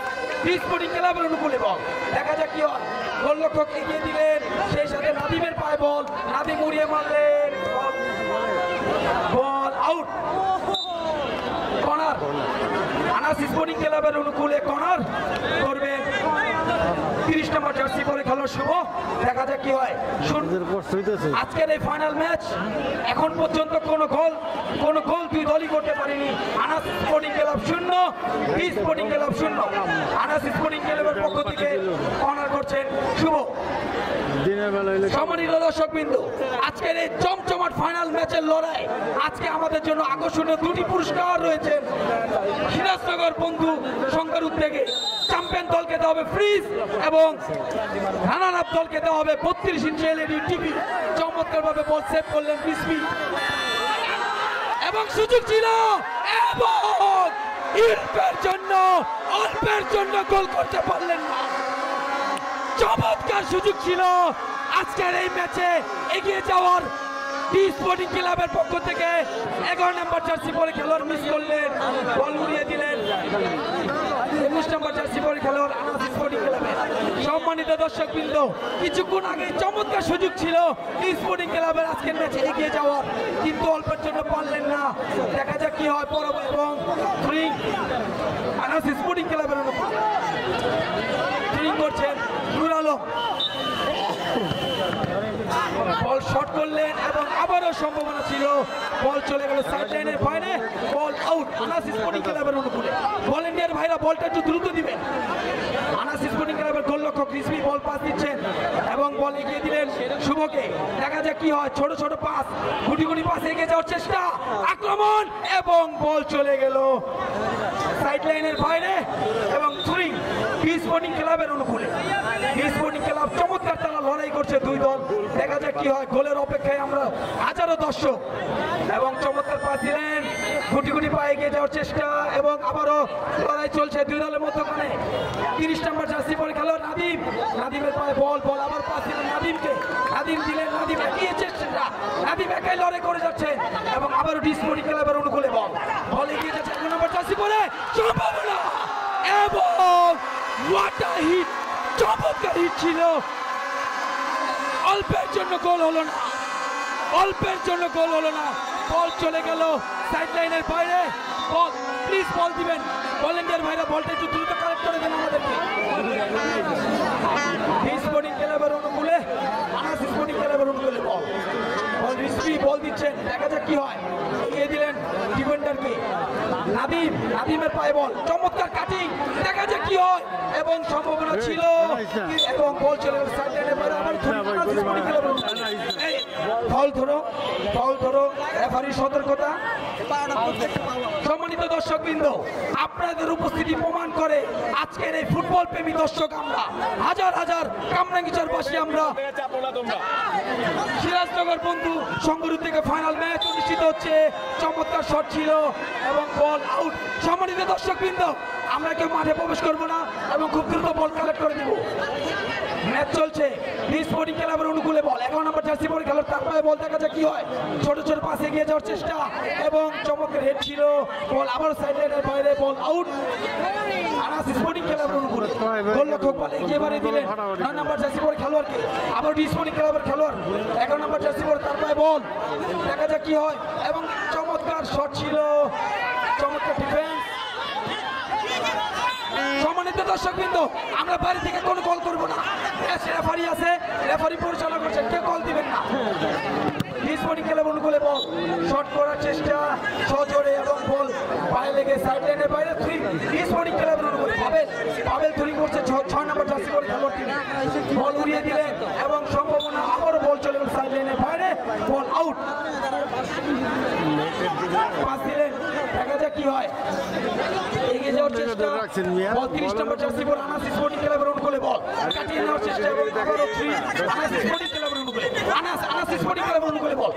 জি স্পোর্টিং ক্লাবের অনুকূলে বল। দেখা যাক কি হয়, গোলরক্ষক এগিয়ে দিলেন, সেই সাথে নাদিমের পায়ে বল, নাদিম উড়িয়ে মারলেন, ball out. Corner, Anas sporting ক্লাবের অনুকূলে কর্নার করবেন 30 নম্বর জার্সি পরে খেলোয়াড় শুভ। দেখা যাক কি হয়। আজকের এই ফাইনাল ম্যাচ এখন পর্যন্ত কোনো গোল দুই দলই করতে পারেনি। আনাস স্পোর্টিং ক্লাব 0, জি স্পোর্টিং ক্লাব 0। আনাস স্পোর্টিং ক্লাবের পক্ষ থেকে কর্নার করছেন শুভ। সম্মানিত দর্শকবৃন্দ, আজকের এই চমচমাট ফাইনাল ম্যাচের লড়াই আজকে আমাদের জন্য আকর্ষণীয় দুটি পুরস্কার রয়েছে। সিরাজনগর বন্ধু সংঘের উদ্যোগে চ্যাম্পিয়ন দলকে দেওয়া হবে ফ্রিজ এবং রানার আপ দলকে দেওয়া হবে 32 ইঞ্চি এলইডি টিভি। চমৎকার ভাবে বল সেভ করলেন বিসমি এবং সুযোগ ছিল এবং অল্পের জন্য গোল করতে পারলেন না। চমৎকার সুযোগ ছিল আজকের এই ম্যাচে এগিয়ে যাওয়ার। টি স্পোর্টিং ক্লাবের পক্ষ থেকে 11 নম্বর জার্সি পরে খেলোয়াড় মিস করলেন, বল উড়িয়ে দিলেন 21 নম্বর জার্সি পরে খেলোয়াড় আনাস স্পোর্টিং ক্লাবের। সম্মানিত দর্শকবৃন্দ, কিছুক্ষণ আগে চমৎকার সুযোগ ছিল টি স্পোর্টিং ক্লাবের আজকের ম্যাচে এগিয়ে যাওয়ার, কিন্তু অল্পের জন্য পারলেন না। দেখা যাক কি হয়। পরব এবং থ্রিং আনাস স্পোর্টিং ক্লাবের অনুকূলে থ্রিং করছেন নুর আলম, বল শট করলেন এবং আবারও সম্ভাবনা ছিল, বল চলে গেল সাইড লাইনের বাইরে, বল আউট। আনাস স্পোর্টিং ক্লাবের অনুকূলে ভলেন্টিয়ার ভাইরা বলটা একটু দ্রুত দিবেন। আনাস স্পোর্টিং ক্লাবের গোলরক্ষক রিজভি বল পাস দিচ্ছেন এবং বল এগিয়ে দিলেন শুভকে। দেখা যাক কি হয়। ছোট ছোট পাস, গুটি গুটি পাস, এগিয়ে যাওয়ার চেষ্টা, আক্রমণ এবং বল চলে গেল সাইড লাইনের বাইরে এবং থ্রিং টি স্পোর্টিং ক্লাবের অনুকূলে। টি স্পোর্টিং ক্লাব চমৎকার তারা লড়াই করছে দুই দল। দেখা যাক কি হয়। গোলের অপেক্ষায় আমরা হাজারো দর্শক এবং চমৎকার পাস দিলেন, গুটি গুটি পায়ে এগিয়ে যাওয়ার চেষ্টা এবং আবারও লড়াই চলছে দুই দলের মধ্যখানে। 30 নম্বর জার্সি পরে খেলোয়াড় নাদিম, নাদিমের পায়ে বল আবার পাস দিলেন নাদিমকে, নাদিম দিলেন, নাদিম এগিয়ে চেষ্টা, নাদিম একাই লড়াই করে যাচ্ছেন এবং আবারও টি স্পোর্টিং ক্লাবের অনুকূলে বল এগিয়ে যাচ্ছে 1 নম্বর জার্সি পরে, সম্ভাবনা এবং ওয়াটার হিট, চমৎকার হিট ছিল। অল্পের জন্য গোল হলো না, বল চলে গেল সাইড লাইনের বাইরে। বল প্লিজ বল দিবেন ভলেন্টিয়ার ভাইরা, বলটা একটু দ্রুত কালেক্ট করে দেন আমাদেরকে। স্পোর্টিং ক্লাবের অনুকূলে আনাস স্পোর্টিং ক্লাবের অনুকূলে বল রিসভি বল দিচ্ছেন। দেখা যাক কি হয়। এগিয়ে দিলেন ডিফেন্ডারকে, নাদিমের পায়ে বল, চমৎকার কাটিং, দেখা যাক কি হয় এবং সম্ভাবনা ছিল এবং বল চলে গেল সাইড লাইনের বাইরে। আবার ফাউল ধরো, রেফারির সতর্কতা। সম্মানিত দর্শকবৃন্দ, আপনাদের উপস্থিতি প্রমাণ করে আজকের এই ফুটবল প্রেমী দর্শক আমরা, হাজার হাজার কামরাঙ্গীরবাসী আমরা, সিরাজনগর বন্ধু সংঘের থেকে ফাইনাল ম্যাচ অনুষ্ঠিত হচ্ছে। চমৎকার শট ছিল এবং বল আউট। সম্মানিত দর্শকবৃন্দ, আমরা কেউ মাঠে প্রবেশ করবো না এবং খুব দ্রুত বল কালেক্ট করে দিব। ম্যাচ চলছে, স্পোর্টিং ক্লাবের অনুকূলে বল, 11 নম্বর জার্সি পরে খেলোয়াড়, তারপরে বল দেখা যায় কি হয়, ছোট ছোট পাশে এগিয়ে যাওয়ার চেষ্টা এবং চমৎকার হেড ছিল, বল আবার সাইড লাইনের বাইরে, বল আউট। আনাস স্পোর্টিং ক্লাবের অনুকূলে গোলরক্ষক বল এগিয়ে বাড়িয়ে দিলেন 9 নম্বর জার্সি পরে খেলোয়াড়কে, আবার স্পোর্টিং ক্লাবের খেলোয়াড় 11 নম্বর জার্সি পরে, তারপরে বল দেখা যায় কি হয় এবং চমৎকার শট ছিল, চমৎকার ডিফেন্স। সম্মানিত দর্শকবৃন্দ, আমরা বাড়ি থেকে কোনো কল করবো না, রেফারি আছে, রেফারি পরিচালনা করছেন, কেউ কল দিবেন না। স্পোর্টিং ক্লাব অনুকূলে বল শট করার চেষ্টা সজোরে এবং বল পায়ে লেগে সাইড লাইনের বাইরে, স্পোর্টিং ক্লাবের অনুকূলে পাবেল থ্রি করছে 6 নম্বর জার্সি পরে খেলোয়াড়, তিনি বল উড়িয়ে দিলেন এবং সম্ভাবনা আবারও বল চলে গেল সাইড লাইনের বাইরে, বল আউট। পাস দিলেন, দেখা যাক কি হয়, এগিয়ে যাওয়ার চেষ্টা, বল 30 নম্বর জার্সি পরে আনাস স্পোর্টিং ক্লাবের অনুকূলে বল কাটিয়ে নেওয়ার চেষ্টা এবং আবারও থ্রি আনাস স্পোর্টিং ক্লাবের অনুকূলে, আনাস স্পোর্টিং ক্লাবের অনুকূলে বল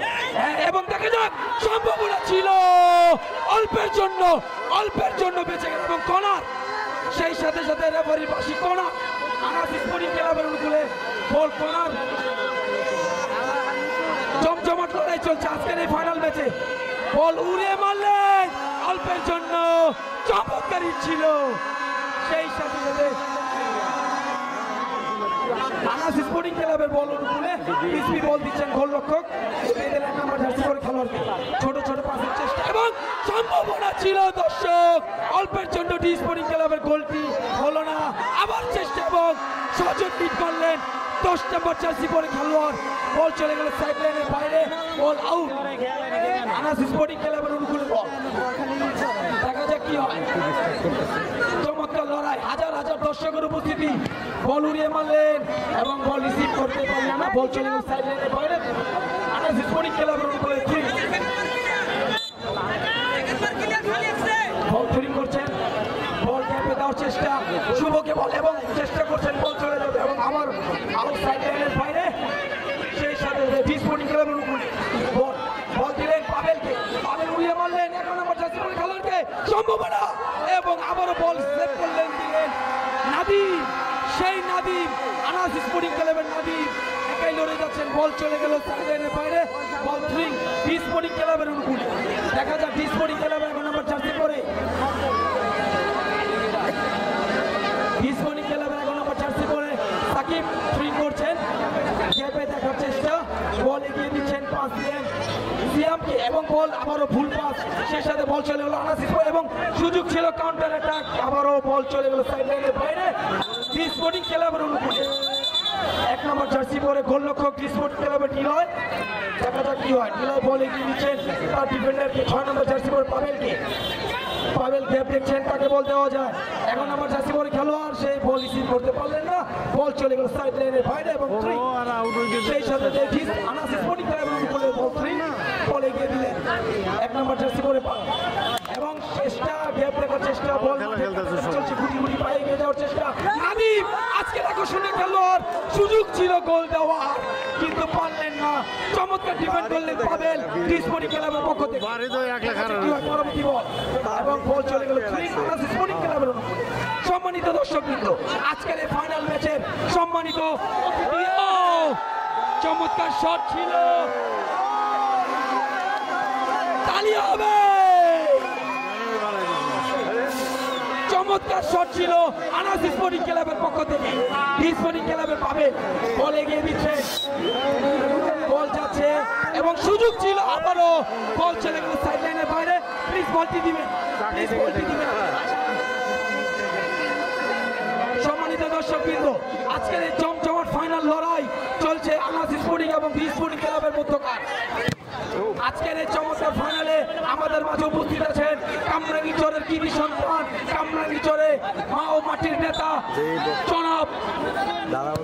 এবং দেখা যাক সম্ভাবনা ছিল অল্পের জন্য বেঁচে গেল এবং কর্নার, সেই সাথে সাথে রেফারির বাঁশি কর্নার, আনাস স্পোর্টিং ক্লাবের অনুকূলে বল কর্নার। জমজমাট লড়াই চলছে আজকের এই ফাইনাল ম্যাচে, বল উড়িয়ে মারলেন, অল্পের জন্য চমৎকারী ছিল, সেই সাথে সাথে আনাস স্পোর্টিং ক্লাবের বল অনুকূলে পিসপি বল দিচ্ছেন গোলরক্ষক, খেলোয়াড়কে ছোট ছোট পাসের চেষ্টা এবং সম্ভাবনা ছিল দর্শক, অল্পের জন্য স্পোর্টিং ক্লাবের গোলটি হলো না, আবার চেষ্টা এবং সহজে হিট করলেন 10 নম্বর জার্সি পরে খেলোয়াড়, বল চলে গেল সাইড লাইনের বাইরে, বল আউট। আনাস স্পোর্টিং ক্লাবের অনুকূলে বল, দেখা যাক কি হয়, চমৎকার লড়াই, হাজার হাজার দর্শকের উপস্থিতি, বল উড়িয়ে মারলেন এবং বল রিসিভ করতে পারলেন না, বল চলে গেল সাইড লাইনের বাইরে, আনাস স্পোর্টিং ক্লাবের অনুকূলে বল চুরি করছেন, বল ক্যাপে দেওয়ার চেষ্টা, শুভকে বল এবং চেষ্টা করছেন, বল চলে যাবে এবং আবার আউট সাইড লাইনের বাইরে, সেই সাথে স্পোর্টিং ক্লাবের অনুকূলে বল দিলেন পাবেলকে, পাবেল উড়িয়ে মারলেন 11 নম্বর জার্সি পরে খেলোয়াড়কে, সম্ভাবনা এবং আবারও বল সেভ করলেন দিলেন নাদিম, সেই নাদিম আনাস স্পোর্টিং ক্লাবের নাদিম একাই লড়ে যাচ্ছেন, বল চলে গেল সাইড লাইনের বাইরে, বল থ্রি স্পোর্টিং ক্লাবের অনুকূলে, দেখা যাক স্পোর্টিং ক্লাবের 11 নম্বর জার্সি পরে স্পোর্টিং ক্লাবের 11 নম্বর জার্সি পরে সাকিব থ্রি করছেন, ক্যাপে দেখার চেষ্টা, বল এগিয়ে দিচ্ছেন, পাস দিলেন সিয়ামকে এবং বল আবারও ভুল পাস, সেই সাথে বল চলে গেল আনাস স্পোর্টিং এবং সুযোগ ছিল কাউন্টার অ্যাটাক, আবারও বল চলে গেল সাইড লাইনের বাইরে, স্পোর্টিং ক্লাবের অনুকূলে 1 নম্বর জার্সি পরে গোলরক্ষক স্পোর্টিং ক্লাবের নিলয়, দেখা যাক কি হয়, নিলয় বল এগিয়ে দিচ্ছেন তার ডিফেন্ডারকে 6 নম্বর জার্সি পরে পাবেলকে, পাবেল গ্যাপ দেখছেন, তাকে বল দেওয়া যায়, 11 নম্বর জার্সি পরে খেলোয়াড়, সেই বল রিসিভ করতে পারলেন না, বল চলে গেল সাইড লাইনের বাইরে এবং সেই সাথে আনাস স্পোর্টিং ক্লাবের অনুকূলে বল থ্রি, বল এগিয়ে দিলেন 1 নম্বর জার্সি পরে এবং চেষ্টা গ্যাপ দেখার চেষ্টা, বল চলছে গুটি গুটি পায়ে এগিয়ে যাওয়ার চেষ্টা, নাদিম আজকের আকর্ষণীয় খেলোয়াড়, সুযোগ ছিল গোল দেওয়ার কিন্তু পারলেন না, চমৎকার ডিফেন্ড করলেন পাবেল স্পোর্টিং ক্লাবের পক্ষ থেকে, পরবর্তী বল এবং বল চলে গেল আনাস স্পোর্টিং ক্লাবের অনুকূলে। সম্মানিত দর্শকবৃন্দ, আজকের এই ফাইনাল ম্যাচের সম্মানিত অতিথি, চমৎকার শট ছিল, তালি হবে, চমৎকার শট ছিল আনাস স্পোর্টিং ক্লাবের পক্ষ থেকে, স্পোর্টিং ক্লাবের পাবেল বল এগিয়ে দিচ্ছে, বল যাচ্ছে এবং সুযোগ ছিল, আবারও বল চলে গেল সাইড লাইনের বাইরে, প্লিজ বলটি দিবেন, প্লিজ বলটি দিবেন। সম্মানিত দর্শকবৃন্দ, আজকের এই জমজমাট ফাইনাল লড়াই চলছে আনাস স্পোর্টিং এবং স্পোর্টিং ক্লাবের মধ্যকার। আজকের এই চমৎকার ফাইনালে আমাদের মাঝে উপস্থিত আছেন কামরাঙ্গীরচরের কৃতি সন্তান, কামরাঙ্গীরচরে মা ও মাটির নেতা জনাব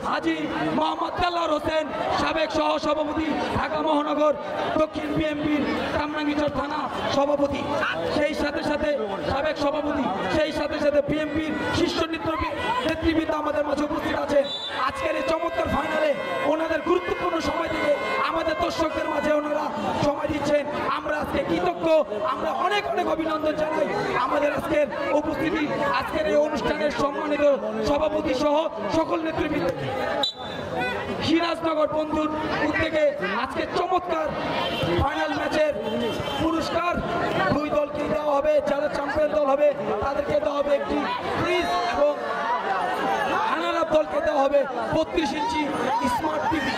হাজী মোহাম্মদ দেলোয়ার হোসেন, সাবেক সহ সভাপতি ঢাকা মহানগর দক্ষিণ বিএনপির কামরাঙ্গীরচর থানা সভাপতি, সেই সাথে সাথে সাবেক সভাপতি, সেই সাথে সাথে বিএনপির শীর্ষ নেতৃবৃন্দ আমাদের মাঝে উপস্থিত আছেন। আজকের এই চমৎকার ফাইনালে ওনাদের গুরুত্বপূর্ণ সময় থেকে আমাদের দর্শকদের মাঝে ওনারা সময় দিচ্ছেন। আমরা আজকে কৃতজ্ঞ, আমরা অনেক অনেক অভিনন্দন জানাই আমাদের আজকের উপস্থিতি, আজকের এই অনুষ্ঠানের সম্মানিত সভাপতি সহ সকল নেতৃবৃন্দ। সিরাজনগর বন্ধুর উদ্যোগে আজকে চমৎকার ফাইনাল ম্যাচের পুরস্কার দুই দলকে দেওয়া হবে। যারা চ্যাম্পিয়ন দল হবে তাদেরকে দেওয়া হবে একটি ফ্রিজ এবং রানার আপ দলকে দেওয়া হবে 32 ইঞ্চি স্মার্ট টিভি।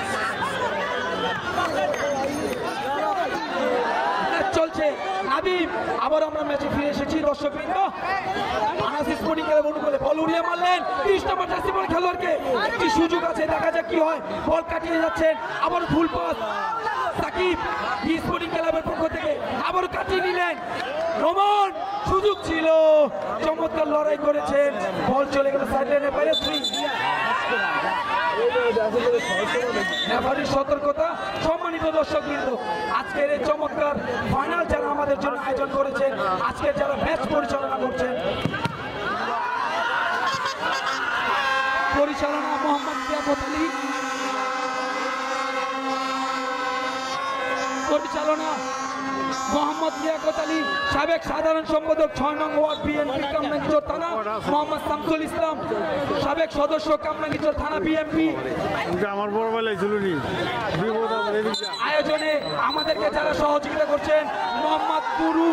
চলছে নাদিম, আবার আমরা ম্যাচে ফিরে এসেছি। দর্শকবৃন্দ, আনাস স্পোর্টিং ক্লাব অনুকূলে বল উড়িয়ে মারলেন 30 নম্বর জার্সি পরা খেলোয়াড়কে। কি সুযোগ আছে, দেখা যাক কি হয়। বল কাটিয়ে যাচ্ছেন, আবার ফুল পাস সাকিব স্পোর্টিং ক্লাবের পক্ষ থেকে আবার কাটিয়ে নিলেন। রোমান, সুযোগ ছিল, চমৎকার লড়াই করেছেন, বল চলে গেল সাইডলাইনের বাইরে। রেফারির সতর্কতা। সম্মানিত দর্শকবৃন্দ, আজকের এই চমৎকার ফাইনাল যারা আমাদের জন্য আয়োজন করেছেন, আজকের যারা ম্যাচ পরিচালনা করছেন, পরিচালনা মোহাম্মদ লিয়াকত আলী, পরিচালনা মোহাম্মদ লিয়াকত আলী, সাবেক সাধারণ সম্পাদক 6 নং ওয়ার্ড বিএনপি কামরাঙ্গীরচর থানা মোহাম্মদ শামসুল ইসলাম, সাবেক সদস্য কামরাঙ্গীরচর থানা বিএনপি। আমার বড় বেলায় ছিল নি আয়োজনে আমাদেরকে যারা সহযোগিতা করছেন, মোহাম্মদ গুরু,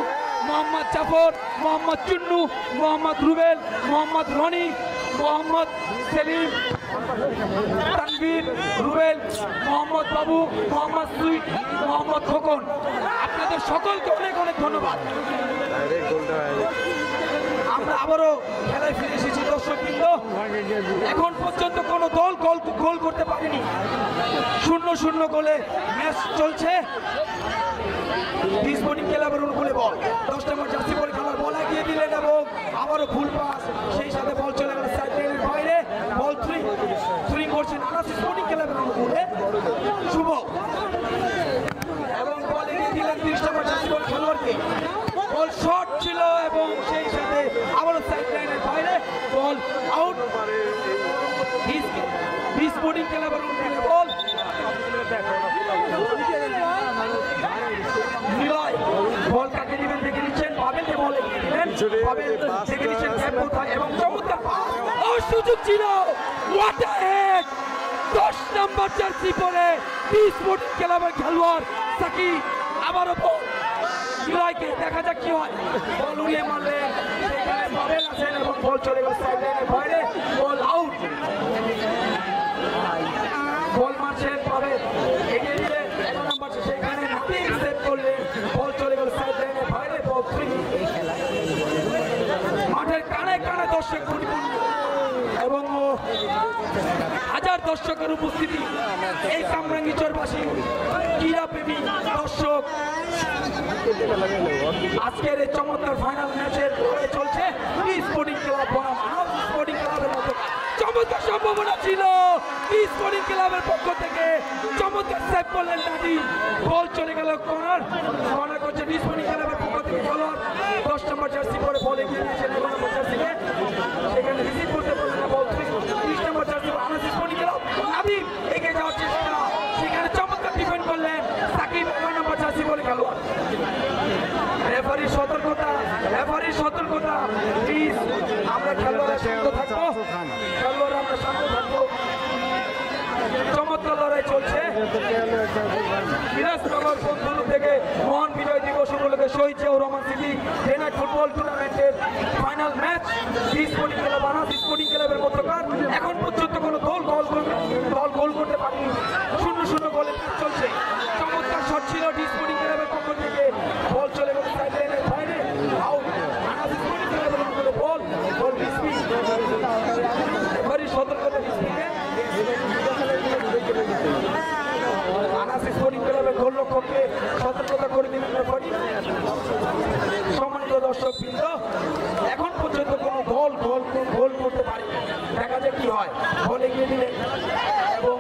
মোহাম্মদ জাফর, মোহাম্মদ চুন্নু, মোহাম্মদ রুবেল, মোহাম্মদ রনি, মোহাম্মদ সেলিম, তানভীর, রুবেল, মোহাম্মদ বাবু, মোহাম্মদ সুইট, মোহাম্মদ খোকন, আপনাদের সকলকে অনেক অনেক ধন্যবাদ। আমরা আবারও খেলায় ফিরে এসেছি। দর্শকবৃন্দ, এখন পর্যন্ত কোনো দল গোল করতে পারেনি। 0-0 গোলে ম্যাচ চলছে। স্পোর্টিং ক্লাবের অনুকূলে বল 10 নম্বর জার্সি পরে খেলার বল এগিয়ে দিলেন এবং আবারও ফুল পাস, সেই সাথে বল চলে গেল সাইড লাইনের বাইরে। বল থ্রি করছেন আনাস স্পোর্টিং ক্লাবের অনুকূলে শুভ, এবং বল এগিয়ে দিলেন 30 নম্বর জার্সি পরে খেলোয়াড়কে। বল শর্ট ছিল এবং সেই সাথে আবারও সাইড লাইনের বাইরে, বল আউট। স্পোর্টিং ক্লাবের অনুকূলে বল বল কাকে দিবেন দেখে নিচ্ছেন, পাবেলকে বল এগিয়ে দিলেন, পাবেল দেখে নিচ্ছেন ক্যাপ কোথায় এবং চমৎকার পাস ও সুযোগ ছিল। What a head! 10 number jersey পরে স্পোর্টিং ক্লাবের খেলোয়াড় সাকিব আবারও বল নিলয়কে, দেখা যাক কি হয়। বল উড়িয়ে মারলেন, সেখানে পাবেল আছেন এবং বল চলে গেল সাইড লাইনের বাইরে, বল আউট। বল মারছেন পাবেল, এগিয়ে দিলেন 11 নম্বর, সেখানে নাতিম সেভ করলেন, বল চলে গেল সাইড লাইনের বাইরে, বল ফ্রি। মাঠের কানে কানে দর্শক পরিপূর্ণ এবং হাজার দর্শকের উপস্থিতি। এই কামরাঙ্গীরচরবাসী ক্রীড়াপ্রেমী দর্শক, আজকের এই চমৎকার ফাইনাল ম্যাচের লড়াই চলছে। স্পোর্টিং ক্লাব বনাম আনাস স্পোর্টিং ক্লাবের মধ্যে চমৎকার সম্ভাবনা ছিল। স্পোর্টিং ক্লাবের পক্ষ থেকে চমৎকার সেভ করলেন নাদিম, বল চলে গেল কর্নার করছে স্পোর্টিং ক্লাবের পক্ষ থেকে খেলোয়াড় 10 নম্বর জার্সি পরে বল এগিয়ে দিয়েছেন 11 নম্বর জার্সিকে, সেখানে রিসিভ করতে পারলেন না। Ball 30 number jersey Anas sporting club, Nadim এগিয়ে যাওয়ার চেষ্টা, সেখানে চমৎকার ডিফেন্ড করলেন সাকিব 11 নম্বর জার্সি পরে খেলোয়াড়। রেফারির সতর্কতা, রেফারির সতর্কতা। প্লিজ আমরা খেলোয়াড়রা শান্ত থাকবো, খেলোয়াড়রা আমরা শান্ত থাকবো। চমৎকার লড়াই চলছে। সিরাজনগর বন্ধুর থেকে মহান বিজয় দিবস উপলক্ষে শহীদ জিয়াউর রহমান স্মৃতি ডে-নাইট ফুটবল টুর্নামেন্টের final match sporting club Anas sporting ক্লাবের মধ্যকার। এখন পর্যন্ত কোনো দল গোল করতে পারেনি। 0-0 গোলে চলছে। চমৎকার শট ছিল স্পোর্টিং ক্লাবের পক্ষ থেকে, বল চলে গেল সাইড লাইনের বাইরে, আউট। আনাস স্পোর্টিং ক্লাবের অনুকূলে বল বিসপি, রেফারির সতর্কতা বিসপিকে। আনাস স্পোর্টিং ক্লাবের গোলরক্ষককে সতর্কতা করে দিলেন রেফারি। সম্মানিত দর্শকবৃন্দ, এখন পর্যন্ত কোনো দল গোল করতে পারে, দেখা যাক কি হয়। বল এগিয়ে দিলেন এবং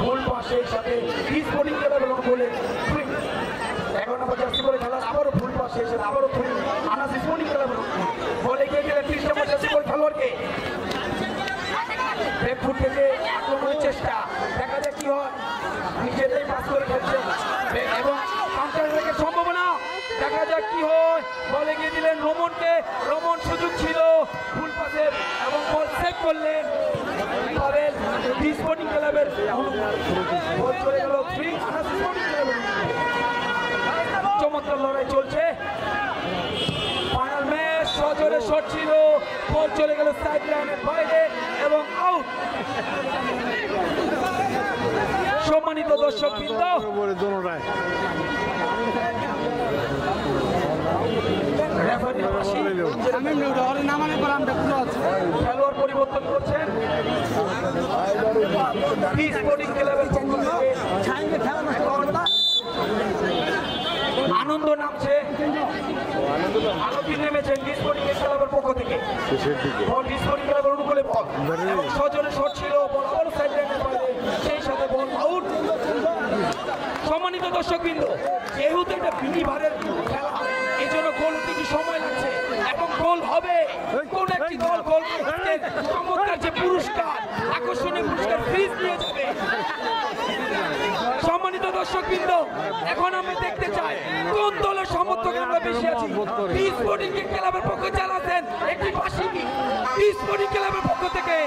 গোল পাশের সাথে স্পোর্টিং ক্লাবের গোলে 11 নম্বর জার্সি পরে খেলা, আবারও ফুল পাস শেষে আবারও আনাস স্পোর্টিং ক্লাবের বল এগিয়ে দিলেন 30 নম্বর জার্সি পরে খেলোয়াড়কে। ব্যাকফুট থেকে আক্রমণের চেষ্টা, দেখা যাক কি হয়। নিজেদের রোমনকে। রোমন সুযোগ ছিল ফুল পাসের এবং বল সেভ করলেন পাবেল স্পোর্টিং ক্লাবের। বল চলে গেল থ্রি আনাস স্পোর্টিং ক্লাবের। চমৎকার লড়াই চলছে। ফাইনাল ম্যাচ সজোরে শট ছিল, বল চলে গেল সাইড লাইনের বাইরে এবং আউট। সম্মানিত দর্শক বৃন্দ, খেলোয়াড় পরিবর্তন করছেন স্পোর্টিং ক্লাবের পক্ষ থেকে। আনন্দ নামছে, আলোপি নেমেছেন স্পোর্টিং ক্লাবের পক্ষ থেকে। বল স্পোর্টিং ক্লাবের অনুকূলে বল এবং সজোরে শট ছিল, বল আবার সাইড লাইনের বাইরে, সেই সাথে বল আউট। সম্মানিত দর্শকবৃন্দ, যেহেতু এটা বিনি ভারের খেলা, এই জন্য গোল হতে কি সময় লাগছে এবং গোল হবে। কোন একটি দল গোল করতে চমৎকার যে পুরস্কার, আকর্ষণীয় পুরস্কার ফ্রিজ নিয়ে যাবে। সম্মানিত দর্শকবৃন্দ, এখন আমরা দেখতে চাই কোন দলের সমর্থক আমরা বেশি আছি। স্পোর্টিং ক্লাবের পক্ষ যারা আছেন একটি পাশে স্পোর্টিং ক্লাবের পক্ষ থেকে।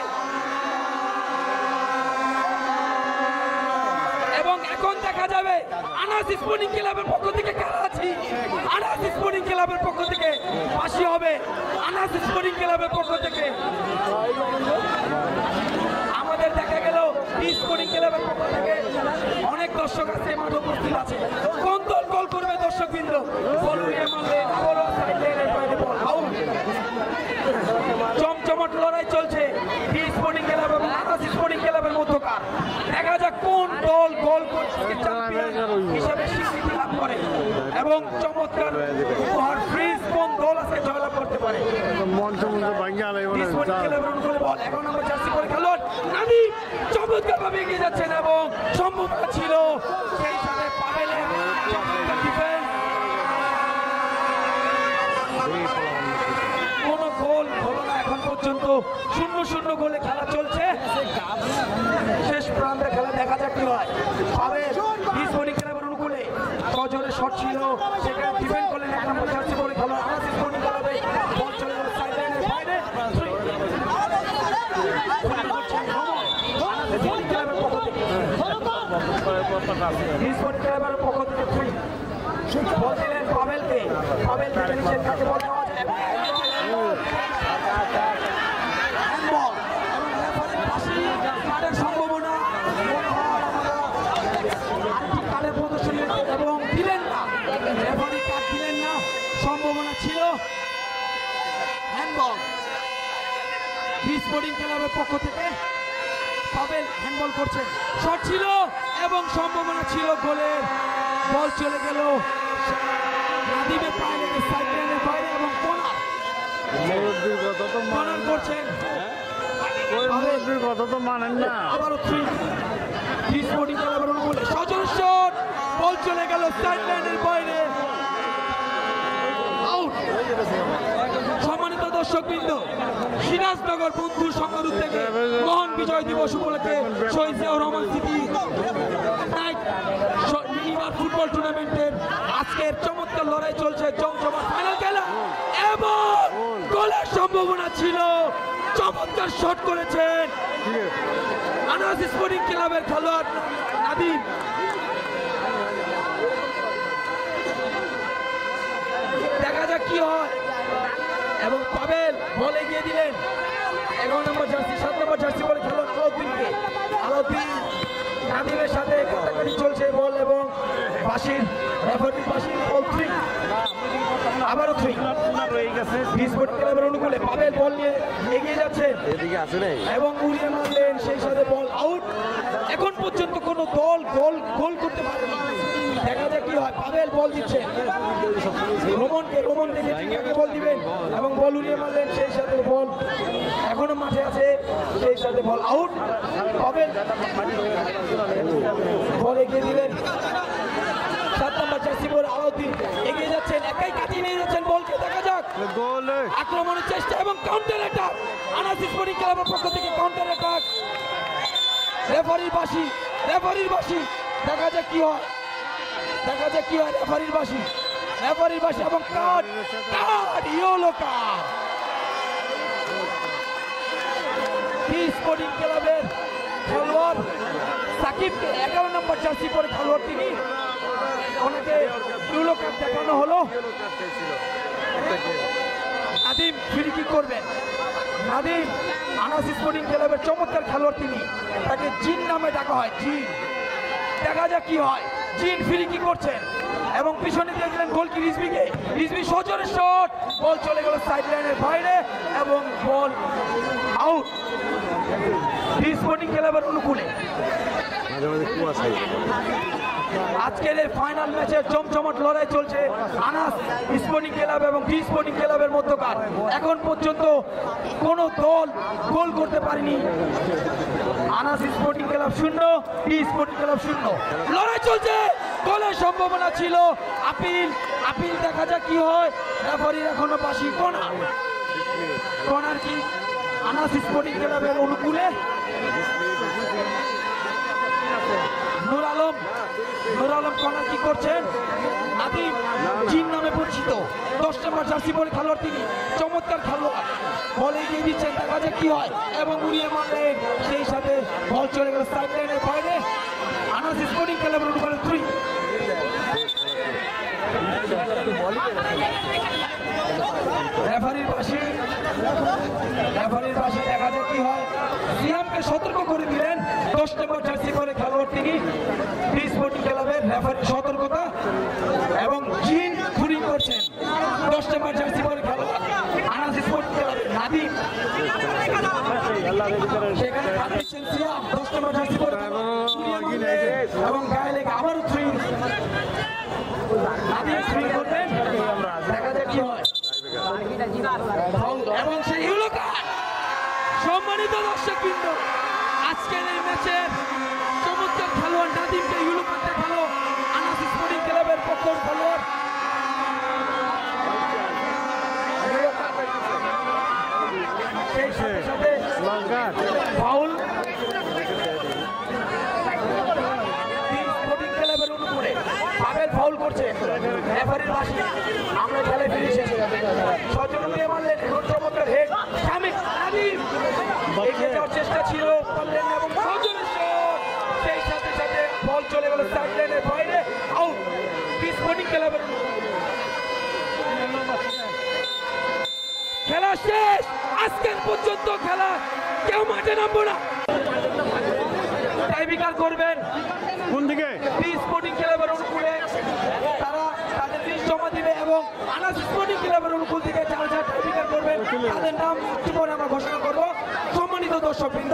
এবং এখন দেখা যাবে আনাস স্পোর্টিং ক্লাবের পক্ষ থেকে কারা আছি। আনাস স্পোর্টিং ক্লাবের পক্ষ থেকে পাশে হবে আনাস স্পোর্টিং ক্লাবের পক্ষ থেকে। আমাদের দেখা গেল স্পোর্টিং ক্লাবের পক্ষ থেকে অনেক দর্শক আছে, মাঠে উপস্থিত আছে। কোন দল গোল করবে দর্শকবৃন্দ? বল উড়িয়ে মারলেন, আবারও সাইড লাইনের বাইরে বল আউট। চমচমাট লড়াই চলছে স্পোর্টিং ক্লাব এবং আনাস স্পোর্টিং ক্লাবের মধ্যকার। দেখা যাক কোন দল গোল করছে চ্যাম্পিয়ন হিসেবে স্বীকৃতি লাভ করে এবং চমৎকার উপহার ফ্রিজ কোন দল আছে জয়লাভ করতে পারে। স্পোর্টিং ক্লাবের অনুকূলে বল, এখন নম্বর জার্সি পরে খেলোয়াড় নাদিম চমৎকারভাবে এগিয়ে যাচ্ছেন এবং সম্ভাবনা ছিল, সেই সাথে পাবেলের চমৎকার ডিফেন্স। কোনো গোল হলো না এখন পর্যন্ত, 0-0 গোলে খেলা চলছে। শেষ প্রান্তে খেলা, দেখা যাক কি হয়। পাবেল স্পোর্টিং ক্লাবের অনুকূলে সজোরে শট ছিল, সেখানে ডিফেন্ড করলেন এক নম্বর জার্সি পরে খেলোয়াড় আনাস স্পোর্টিং ক্লাবে। বল চলে গেল সাইড লাইনের বাইরে। স্পোর্টিং ক্লাবের পক্ষ থেকে ফ্রি বল দিলেন পাবেলকে। পাবেল থেকে নিচের কাছে বল দেওয়া যায়, সম্ভাবনা কালের প্রদর্শনী এবং দিলেন না, রেফারি কাট দিলেন না, সম্ভাবনা ছিল হ্যান্ডবল। স্পোর্টিং ক্লাবের পক্ষ থেকে পাবেল হ্যান্ডবল করছেন, শট ছিল এবং সম্ভাবনা ছিল গোলের। বল চলে গেল নাদিমের পায়ে লেগে সাইড লাইনের বাইরে এবং কর্নার করছেন। কথা তো মানেন না। আবারও স্পোর্টিং ক্লাবের অনুকূলে সজোরে শট, বল চলে গেল সাইড লাইনের বাইরে, আউট। সম্মানিত দর্শকবৃন্দ, সিরাজনগর বন্ধু সংগঠন থেকে মহান বিজয় দিবস উপলক্ষে শহীদ জিয়াউর রহমান স্মৃতি নাইট মিনিমার ফুটবল টুর্নামেন্টের আজকের চমৎকার লড়াই চলছে, জমজমাট ফাইনাল খেলা এবং গোলের সম্ভাবনা ছিল। চমৎকার শট করেছেন আনাস স্পোর্টিং ক্লাবের খেলোয়াড় নাদিম। দেখা যাক কি হয় এবং পাবেল বল এগিয়ে দিলেন 11 নম্বর জার্সি 7 নম্বর জার্সি বলে খেলোয়াড় আলাউদ্দিনকে। আলাউদ্দিন নাদিমের সাথে কাটাকাটি চলছে বল এবং বাসির রেফারি বাসির বল থ্রি, আবারও থ্রি। স্পোর্টিং ক্লাবের অনুকূলে পাবেল বল নিয়ে এগিয়ে যাচ্ছেন এবং উড়িয়ে মারলেন, সেই সাথে বল আউট। এখন পর্যন্ত কোনো দল গোল করতে পারেনি। দেখা যাক কি হয়। পাবেল বল দিচ্ছেন রোমনকে, রোমন দেখে বল দিবেন এবং বল উড়িয়ে মারলেন, সেই সাথে বল এখনো মাঠে আছে, সেই সাথে বল আউট। পাবেল বল এগিয়ে দিলেন 7 নম্বর জার্সি পরে আলাউদ্দিন এগিয়ে যাচ্ছেন, একাই কাটিয়ে নিয়ে যাচ্ছেন বলকে। দেখা যাক আক্রমণের চেষ্টা এবং কাউন্টার অ্যাটাক আনাস স্পোর্টিং ক্লাবের পক্ষ থেকে কাউন্টার অ্যাটাক। রেফারির বাঁশি, দেখা যাক কি হয়, রেফারির বাঁশি রেফারির পাশে এবং কার্ড ইয়েলো কার্ড স্পোর্টিং ক্লাবের খেলোয়াড় সাকিবকে 11 নম্বর জার্সি পরে খেলোয়াড় তিনি ওনাকে ইয়েলো কার্ড দেখানো হলো। নাদিম ফ্রি কিক করবেন। নাদিম আনাস স্পোর্টিং ক্লাবের চমৎকার খেলোয়াড় তিনি, তাকে জিন নামে ডাকা হয়। জিন, দেখা যাক কি হয়। জিন ফ্রি কিক করছেন এবং পিছনে দিয়ে দিলেন গোলকি রিজভিকে। রিজভি সজোরে শট, বল চলে গেল সাইড লাইনের বাইরে এবং বল আউট স্পোর্টিং ক্লাবের অনুকূলে। আজকের এই ফাইনাল ম্যাচের জমজমাট লড়াই চলছে আনাস স্পোর্টিং ক্লাব এবং ডি স্পোর্টিং ক্লাবের মধ্যকার। এখন পর্যন্ত কোনো দল গোল করতে পারেনি। Anas sporting club 0, D sporting club 0। লড়াই চলছে, গোলের সম্ভাবনা ছিল। আপিল দেখা যাক কি হয়। রেফারির এখনো বাসি কর্নার কিক আনাস স্পোর্টিং ক্লাবের অনুকূলে। নূর আলম কর্নার কিক করছেন। নাদিম জিন নামে পরিচিত, 10 নম্বর জার্সি পরে খেলোয়াড় তিনি, চমৎকার খেলোয়াড়। বল এগিয়ে দিচ্ছেন, দেখা যাক কি হয় এবং উড়িয়ে মারলেন, সেই সাথে বল চলে গেল সাইড লাইনের বাইরে। আনাস স্পোর্টিং ক্লাবের অনুকূলে 3। রেফারির পাশে দেখা যাক কি হয়। সিয়ামকে সতর্ক করে দিলেন, 10 নম্বর জার্সি পরে খেলোয়াড় তিনি, ডি স্পোর্টিং ক্লাবের। রেফারির সতর্কতা এবং জিন ঘুরি করছেন, 10 নম্বর জার্সি পরে খেলোয়াড় আনাস স্পোর্টিং ক্লাবের। নাদিম সেখানে পাচ্ছেন সিয়াম, 10 নম্বর জার্সি পরে এবং গায়ে লেগে আবারও 3। নাদিম 3 করবেন, দেখা যাক কি হয় এবং সেই ইয়েলো কার্ড। সম্মানিত দর্শকবৃন্দ, আজকের এই ম্যাচের চমৎকার খেলোয়াড় নাদিমকে ইয়েলো কার্ড দেখালো আনাস স্পোর্টিং ক্লাবের পক্ষের খেলোয়াড়। সেই সাথে সাথে ফাউল স্পোর্টিং ক্লাবের অনুকূলে। পাবেল ফাউল করছে, রেফারির পাশে। আমরা খেলে ফিরে এসেছি, সজোরে দিয়ে মারলেন, এখন চমৎকার হেড শামিম। নাদিম এগিয়ে যাওয়ার চেষ্টা ছিল, পারলেন না এবং সজোরে শট, সেই সাথে সাথে বল চলে গেল সাইড লাইনের বাইরে, আউট স্পোর্টিং ক্লাবের। খেলা শেষ, আজকের পর্যন্ত খেলা কেউ মাঠে নামবো না। টাইব্রেকার করবেন কোন দিকে? ডি স্পোর্টিং ক্লাবের অনুকূলে, তারা তাদের লিস্ট জমা দিবে এবং আনাস স্পোর্টিং ক্লাবের অনুকূল থেকে যারা টাইব্রেকার করবেন তাদের নাম একটু পরে আমরা ঘোষণা করবো। সম্মানিত দর্শকবৃন্দ,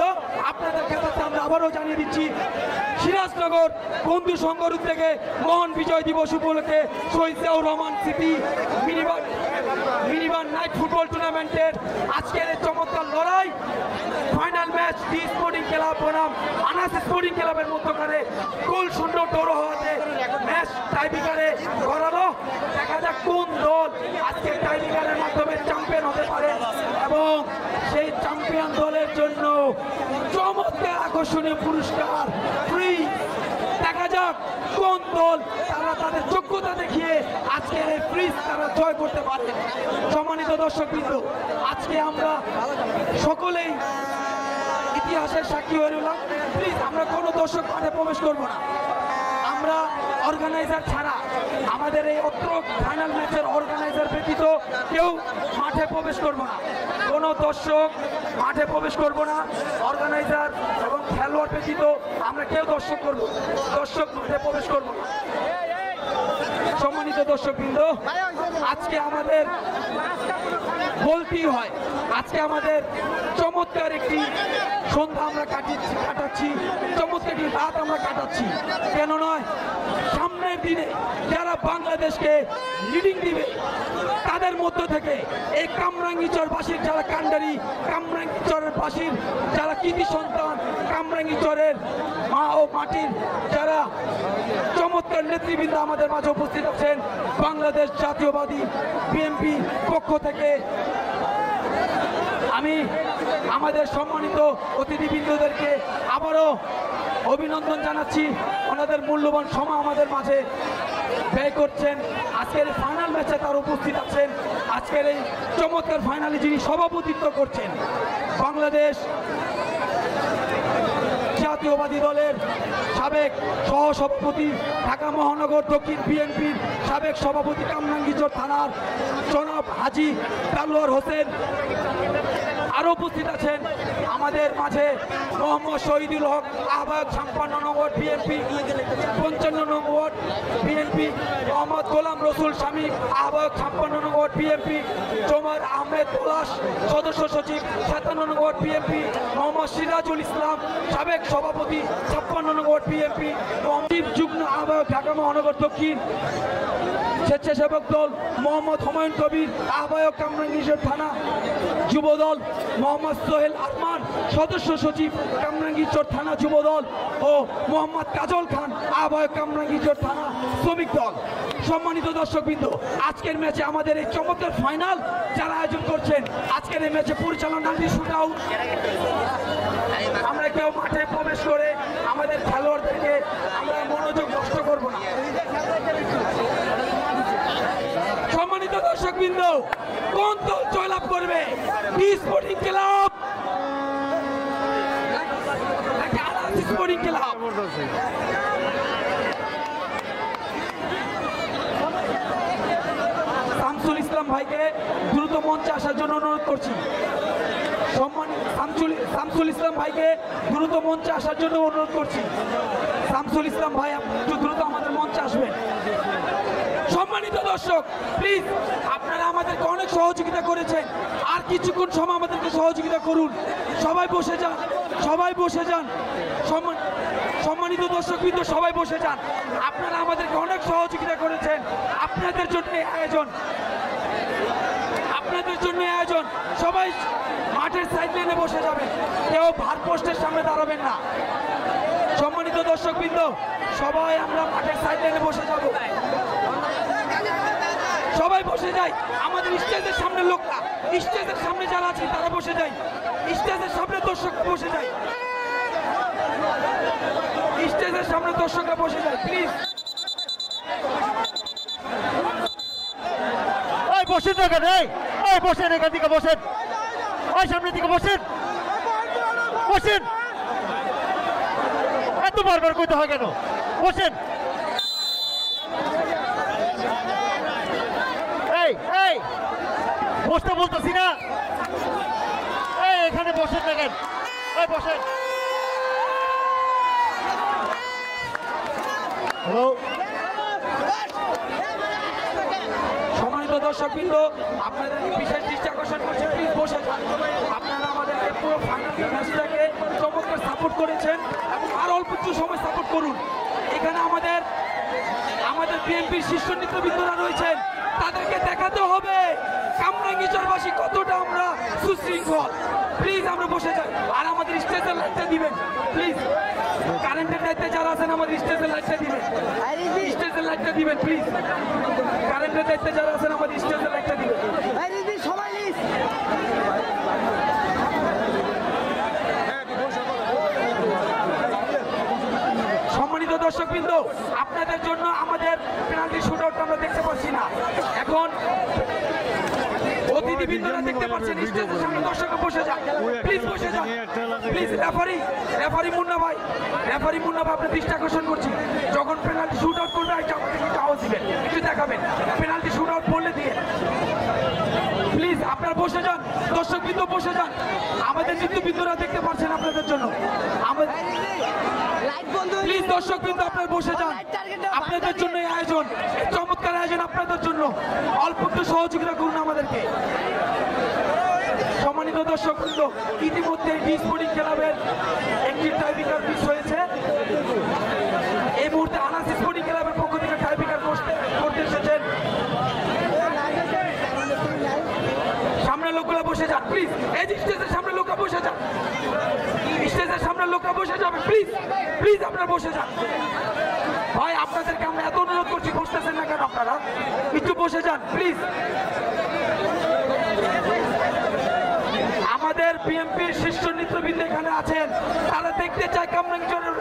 আপনাদের খেলাতে আমরা আবারও জানিয়ে দিচ্ছি, সিরাজনগর বন্ধু সংগঠন থেকে মহান বিজয় দিবস উপলক্ষে শহীদ জিয়াউর রহমান স্মৃতি মিনিবান নাইট ফুটবল টুর্নামেন্টের আজকের এই চমৎকার লড়াই final match D sporting club বনাম আনাস স্পোর্টিং ক্লাবের মধ্যকারে গোল শূন্য ড্র হওয়াতে ম্যাচ টাইব্রেকারে গড়ালো। দেখা যাক কোন দল আজকে টাইব্রেকারের মাধ্যমে চ্যাম্পিয়ন হতে পারে এবং সেই চ্যাম্পিয়ন দলের জন্য চমৎকার আকর্ষণীয় পুরস্কার ফ্রি। দেখা যাক কোন দল তারা তাদের যোগ্যতা দেখিয়ে আজকের এই ফ্রিজ তারা জয় করতে পারে। সম্মানিত দর্শকবৃন্দ, আজকে আমরা সকলেই ইতিহাসের সাক্ষী হয়ে রইলাম। প্লিজ আমরা কোনো দর্শক মাঠে প্রবেশ করবো না। আমরা অর্গানাইজার ছাড়া, আমাদের এই অত্র ফাইনাল ম্যাচের অর্গানাইজার ব্যতীত কেউ মাঠে প্রবেশ করবো না। কোনো দর্শক মাঠে প্রবেশ করবো না। অর্গানাইজার এবং খেলোয়াড় ব্যতীত আমরা কেউ দর্শক মাঠে প্রবেশ করবো না। সম্মানিত দর্শকবৃন্দ, আজকে আমাদের বলতেই হয়, আজকে আমাদের চমৎকার একটি সন্ধ্যা আমরা কাটাচ্ছি, চমৎকার একটি রাত আমরা কাটাচ্ছি। কেন নয়, সামনের দিনে যারা বাংলাদেশকে লিডিং দিবে তাদের মধ্য থেকে এই কামরাঙ্গীচরবাসীর যারা কান্ডারি, কামরাঙ্গীচরের যারা কৃতি সন্তান, কামরাঙ্গীচরের মা ও মাটির যারা চমৎকার নেতৃবৃন্দ আমাদের মাঝে উপস্থিত আছেন, বাংলাদেশ জাতীয়বাদী বিএনপি পক্ষ থেকে আমি আমাদের সম্মানিত ব্যয় করছেন। আজকের এই ফাইনাল ম্যাচে তার উপস্থিত আছেন। আজকের এই চমৎকার ফাইনালে যিনি সভাপতিত্ব করছেন বাংলাদেশ জাতীয়বাদী দলের সাবেক সহসভাপতি, ঢাকা মহানগর দক্ষিণ বিএনপির সাবেক সভাপতি, কামরাঙ্গীরচর থানার জনাব হাজী দেলোয়ার হোসেন। আরও উপস্থিত আছেন আমাদের মাঝে মোহাম্মদ শহীদুল হক, আহ্বায়ক 56 নং ওয়ার্ড বিএনপি, 55 নং ওয়ার্ড বিএনপি, মোহাম্মদ গোলাম রসুল শামীম, আহ্বায়ক 56 নং ওয়ার্ড বিএনপি, জোমার আহমেদ পলাশ, সদস্য সচিব 57 নং ওয়ার্ড বিএনপি, মোহাম্মদ সিরাজুল ইসলাম, সাবেক সভাপতি 56 নং ওয়ার্ড বিএনপি, মোহাম্মদ যুগ্ম আহ্বায়ক ঢাকা মহানগর দক্ষিণ স্বেচ্ছাসেবক দল, মোহাম্মদ হুমায়ুন কবির, আহ্বায়ক কামরাঙ্গীরচর থানা যুবদল, মোহাম্মদ সোহেল আরমান, সদস্য সচিব কামরাঙ্গীরচর থানা যুবদল ও মোহাম্মদ কাজল খান, আহ্বায়ক কামরাঙ্গীরচর থানা শ্রমিক দল। সম্মানিত দর্শকবৃন্দ, আজকের ম্যাচে আমাদের এই চমৎকার ফাইনাল যারা আয়োজন করছেন, আজকের এই ম্যাচে পরিচালনা শুট আউট। আমরা কেউ মাঠে প্রবেশ করে আমাদের খেলোয়াড়দেরকে আমরা মনোযোগ নষ্ট করব না। সম্মানিত দর্শকবৃন্দ, কোন দল জয়লাভ করবে? Sporting club, sporting club. Shamsul Islam ভাইকে দ্রুত মঞ্চে আসার জন্য অনুরোধ করছি। শামসুল ইসলাম ভাইকে দ্রুত মঞ্চে আসার জন্য অনুরোধ করছি। শামসুল ইসলাম ভাই একটু দ্রুত আমাদের মঞ্চে আসবেন। সম্মানিত দর্শক, প্লিজ আপনারা আমাদেরকে অনেক সহযোগিতা করেছেন, আর কিছুক্ষণ সময় আমাদেরকে সহযোগিতা করুন। সবাই বসে যান, সবাই বসে যান। সম্মানিত দর্শকবৃন্দ, সবাই বসে যান। আপনারা আমাদেরকে অনেক সহযোগিতা করেছেন। আপনাদের জন্য আয়োজন, আপনাদের জন্য আয়োজন। সবাই মাঠের সাইড লাইনে বসে যাবেন, কেউ ভার পোস্টের সামনে দাঁড়াবেন না। সম্মানিত দর্শকবৃন্দ, সবাই আমরা মাঠের সাইড লাইনে বসে যাব। সবাই বসে যাই। আমাদের স্টেজের সামনে লোকরা, স্টেজের সামনে যারা আছে তারা বসে যায়। স্টেজের সামনে দর্শকরা বসে যায়। স্টেজের সামনে দর্শকরা বসে যায়, প্লিজ। বসেন না কেন? বসেন, এখান থেকে বসেন, সামনের দিকে বসেন, বসেন। এত বারবার কইতে হয় কেন? বসেন। বসতে বলতেছি না, এখানে বসেন না কেন? বসেন। হ্যালো, সম্মানিত দর্শকবৃন্দ, আপনাদের বিশেষ দৃষ্টি আকর্ষণ করছে, প্লিজ বসে যান। আপনারা আমাদের পুরো ফাইনাল ম্যাচটাকে চমৎকার সাপোর্ট করেছেন এবং আর অল্প কিছু সময় সাপোর্ট করুন। এখানে আমাদের বিএনপির শীর্ষ নেতৃবৃন্দরা রয়েছেন, তাদেরকে দেখাতে হবে কামরাঙ্গীরচরবাসী কতটা আমরা সুশৃঙ্খল। প্লিজ আমরা বসে যাই। আর আমাদের স্টেজের লাইটটা দিবেন প্লিজ। কারেন্টের দায়িত্বে যারা আছেন আমাদের স্টেজের লাইটটা দিবেন, স্টেজের লাইটটা দিবেন প্লিজ। কারেন্টের দায়িত্বে যারা আছেন আমাদের স্টেজের লাইটটা দিবেন। সম্মানিত দর্শকবৃন্দ, আপনাদের জন্য আমাদের পেনাল্টি শুট আউটটা আমরা দেখতে পাচ্ছি না। এখন অতিথিবৃন্দরা দেখতে পাচ্ছেন স্টেজের সামনে দর্শকরা বসে যান, প্লিজ বসে যান প্লিজ। রেফারি মুন্না ভাই, আপনার দৃষ্টি আকর্ষণ করছি, যখন পেনাল্টি শুট আউট করবে আমাদের একটু আওয়াজ দিবেন, একটু দেখাবেন পেনাল্টি শুট আউট বললে দিয়ে। প্লিজ আপনারা বসে যান, দর্শকবৃন্দ বসে যান। আমাদের নেতৃবৃন্দরা দেখতে পাচ্ছেন আপনাদের জন্য। প্লিজ দর্শকবৃন্দ আপনারা বসে যান, আপনাদের জন্য এই আয়োজন, চমৎকার আয়োজন আপনাদের জন্য। অল্প একটু সহযোগিতা করুন আমাদেরকে। সম্মানিত দর্শকবৃন্দ, ইতিমধ্যে স্পোর্টিং ক্লাবের একটি টাইব্রেকার মিস হয়েছে। এই মুহূর্তে আনাস স্পোর্টিং ক্লাবের পক্ষ থেকে টাইব্রেকার করতে এসেছেন। সামনে লোকগুলো বসে যান প্লিজ। এই যে স্টেজের সামনে লোকরা বসে যান, স্টেজের সামনে লোকরা বসে যাবে প্লিজ, প্লিজ আপনারা বসে যান। ভাই আপনাদেরকে আমরা এত অনুরোধ করছি, বসতেছেন না কেন? আপনারা একটু বসে যান প্লিজ। আমাদের বিএনপির শীর্ষ নেতৃবৃন্দ এখানে আছেন, তারা দেখতে চায় কামরাঙ্গীরচরের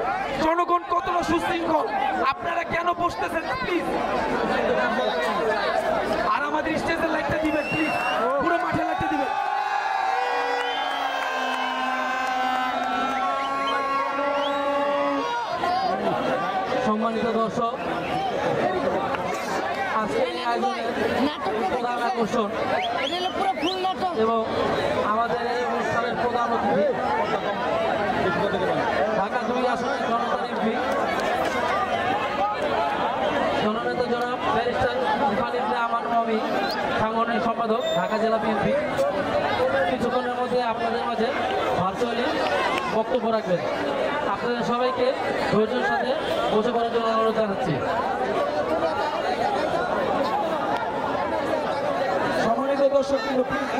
জনগণ কতটা সুশৃঙ্খল। আপনারা কেন বসতেছেন প্লিজ? আর আমাদের স্টেজের লাইটটা দিবেন প্লিজ, পুরো মাঠে লাইটটা দিবেন। সম্মানিত দর্শক, আজকের এই আয়োজনের প্রধান আকর্ষণ এবং আমাদের এই অনুষ্ঠানের প্রধান অতিথি ঢাকা 2 আসনের জনতার এমপি জননেতা জনাব ব্যারিস্টার ইরফান ইবনে আমান মমি, সাংগঠনিক সম্পাদক ঢাকা জেলা বিএনপি, কিছুক্ষণের মধ্যে আপনাদের মাঝে ভার্চুয়ালি বক্তব্য রাখবেন। আপনাদের সবাইকে ধৈর্যের সাথে বসে পড়ার জন্য অনুরোধ জানাচ্ছি। সম্মানিত দর্শক,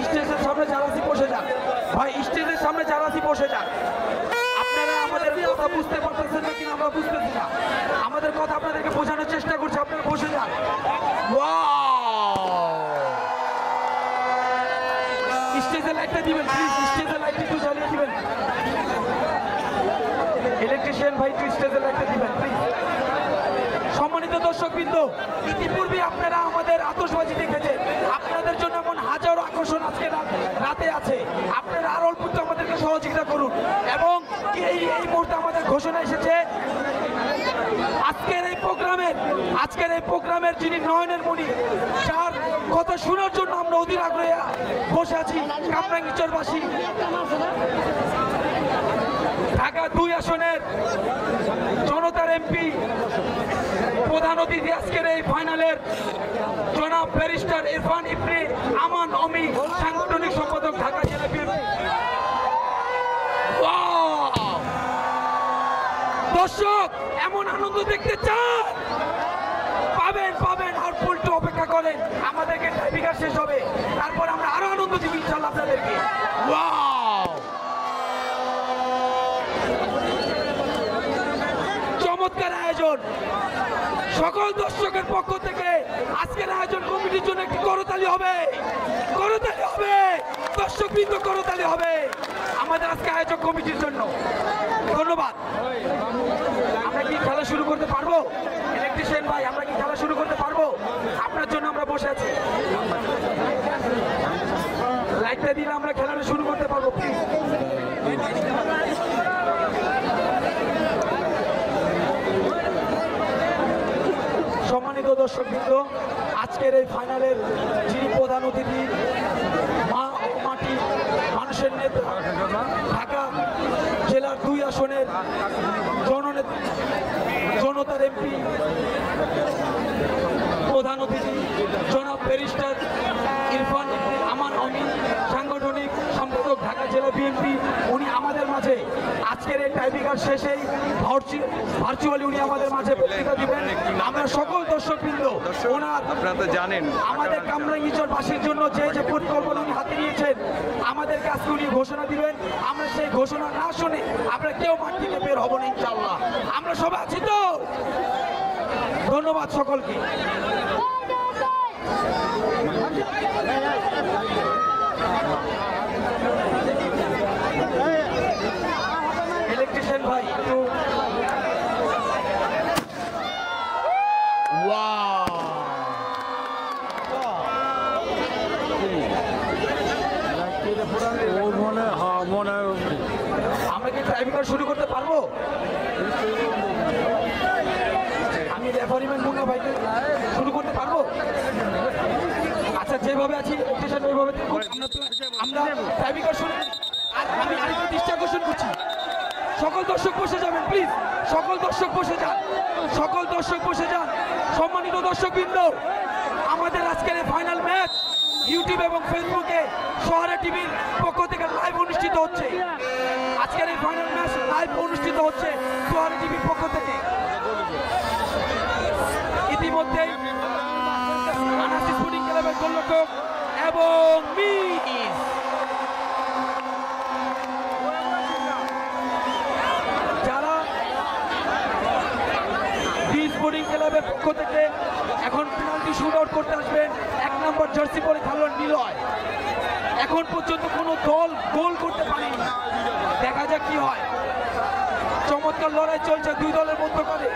স্টেজের সামনে যারা আছি বসে যান ভাই, স্টেজের সামনে যারা আছি বসে যান। আপনারা আমাদের কথা বুঝতে পারতেছেন না কিনা আমরা বুঝতেছি না, আমাদের কথা আপনাদেরকে বোঝানোর চেষ্টা করছি, আপনারা বসে যান। স্টেজের লাইটটা দিবেন প্লিজ, স্টেজের লাইটটা একটু জ্বালিয়ে দিবেন। ইলেকট্রিশিয়ান ভাই একটু স্টেজের লাইটটা দিবেন প্লিজ। সম্মানিত দর্শকবৃন্দ, ইতিপূর্বে আপনারা আমাদের আতশবাজি দেখেছেন, আপনাদের জন্য এমন হাজারো আকর্ষণ আজকে রাতে আছে। আপনারা আর অল্প একটু আমাদেরকে সহযোগিতা করুন। এবং এই মুহূর্তে আমাদের ঘোষণা এসেছে, আজকের এই প্রোগ্রামের যিনি নয়নের মণি, যার কথা শোনার জন্য আমরা অধীর আগ্রহে বসে আছি, কামরাঙ্গীরচরবাসী, ঢাকা 2 আসনের জনতার এমপি, প্রধান অতিথি আজকের এই ফাইনালের জনাব ব্যারিস্টার ইরফান ইবনে আমান অমি, সাংগঠনিক সম্পাদক ঢাকা জেলা বিএনপি। দর্শক, এমন আনন্দ দেখতে চান? পাবেন আর ফুলটু অপেক্ষা করেন, আমাদেরকে টাইপিকার শেষ হবে, তারপর আমরা আরো আনন্দ দিব ইনশাআল্লাহ আপনাদেরকে। চমৎকার আয়োজন। সকল দর্শকের পক্ষ থেকে আজকের আয়োজন কমিটির জন্য একটি করতালি হবে, করতালি হবে, দর্শকবৃন্দ করতালি হবে আমাদের আজকে আয়োজক কমিটির জন্য। ধন্যবাদ। আমরা কি খেলা শুরু করতে পারবো? ইলেকট্রিশিয়ান ভাই, আমরা কি খেলা শুরু করতে পারবো? আপনার জন্য আমরা বসে আছি, লাইটটা দিলে আমরা খেলাটা শুরু করতে পারবো প্লিজ। সম্মানিত দর্শকবৃন্দ, আজকের এই ফাইনালের যিনি প্রধান অতিথি, মা ও মাটি মানুষের নেতা, ঢাকা জেলার 2 আসনের জনতার এমপি, প্রধান অতিথি জনাব ব্যারিস্টার ইরফান ইবনে আমান অমি, সাংগঠনিক সম্পাদক ঢাকা জেলা বিএনপি, উনি আমাদের মাঝে আজকের এই টাইপিকার শেষেই ভার্চুয়ালি উনি আমাদের মাঝে বক্তৃতা দিবেন। আমরা সকল দর্শকবৃন্দ, ওনার আপনারা জানেন আমাদের কামরাঙ্গীরচরবাসীর জন্য যে পরিকল্পনা উনি হাতে নিয়েছেন, আমাদের কাছে উনি ঘোষণা দিবেন। আমরা সেই ঘোষণা না শুনে আমরা কেউ মাঠ থেকে বের হব না ইনশাআল্লাহ। আমরা সবাই আছি তো? ধন্যবাদ সকলকে। ইলেকট্রিশিয়ান ভাই একটু আমরা কি টাইমিং শুরু করতে পারবো? আমি রেফারিম্যান মুন্না ভাইকে শুরু করতে পারবো? আচ্ছা, যেভাবে আছি ওইভাবে আমরা টাইমিং শুরু। আর আমি আরেকটা দৃষ্টি আকর্ষণ করছি, সকল দর্শক বসে যাবেন প্লিজ, সকল দর্শক বসে যান, সকল দর্শক বসে যান। সম্মানিত দর্শকবৃন্দ, আমাদের আজকের এই ফাইনাল ম্যাচ ইউটিউব এবং ফেসবুকে শহরে টিভির পক্ষ থেকে লাইভ অনুষ্ঠিত হচ্ছে। আজকের এই ফাইনাল ম্যাচ লাইভ অনুষ্ঠিত হচ্ছে শহরে টিভির পক্ষ থেকে। ইতিমধ্যেই আনাস স্পোর্টিং ক্লাবের গোলরক্ষক এবং যারা স্পোর্টিং ক্লাবের পক্ষ থেকে এখন পেনাল্টি শুট আউট করতে আসবেন 1 নম্বর জার্সি পরে খেলোয়াড় নিলয়। এখন পর্যন্ত কোনো দল গোল করতে পারেনি। দেখা যাক কি হয়। চমৎকার লড়াই চলছে দুই দলের মধ্যকারে।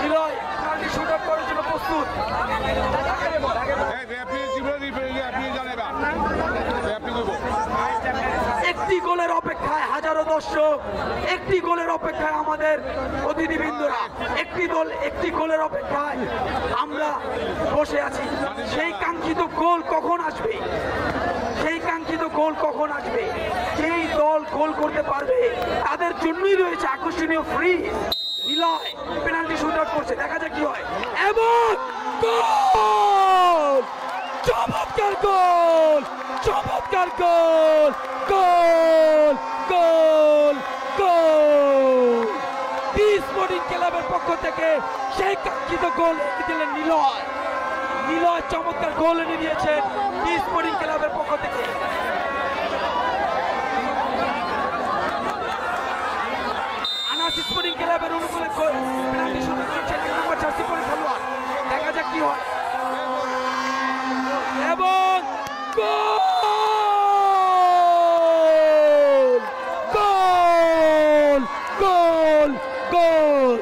নিলয় শুট আউট করার জন্য প্রস্তুত। একটি গোলের অপেক্ষায় হাজারো দর্শক, একটি গোলের অপেক্ষায় আমাদের অতিথিবৃন্দরা, একটি দল একটি গোলের অপেক্ষায় আমরা বসে আছি। সেই কাঙ্ক্ষিত গোল কখন আসবে? সেই কাঙ্ক্ষিত গোল কখন আসবে? যেই দল গোল করতে পারবে তাদের জন্যই রয়েছে আকর্ষণীয় free. Niloy penalty shoot out করছে, দেখা যাক কি হয়। এবং গোল! চমৎকার গোল! চমৎকার গোল! গোল! গোল! গোল! টি স্পোর্টিং ক্লাবের পক্ষ থেকে সেই কাঙ্ক্ষিত গোল এনে দিলেন নিলয়। নিলয় চমৎকার গোল এনে দিয়েছেন টি স্পোর্টিং ক্লাবের পক্ষ থেকে। আনাস স্পোর্টিং ক্লাবের অনুকূলে পেনাল্টি শুট আউট করছেন এক নম্বর জার্সি পরে খেলোয়াড়। দেখা যাক কি হয়। এবং গোল! গোল! গোল! গোল!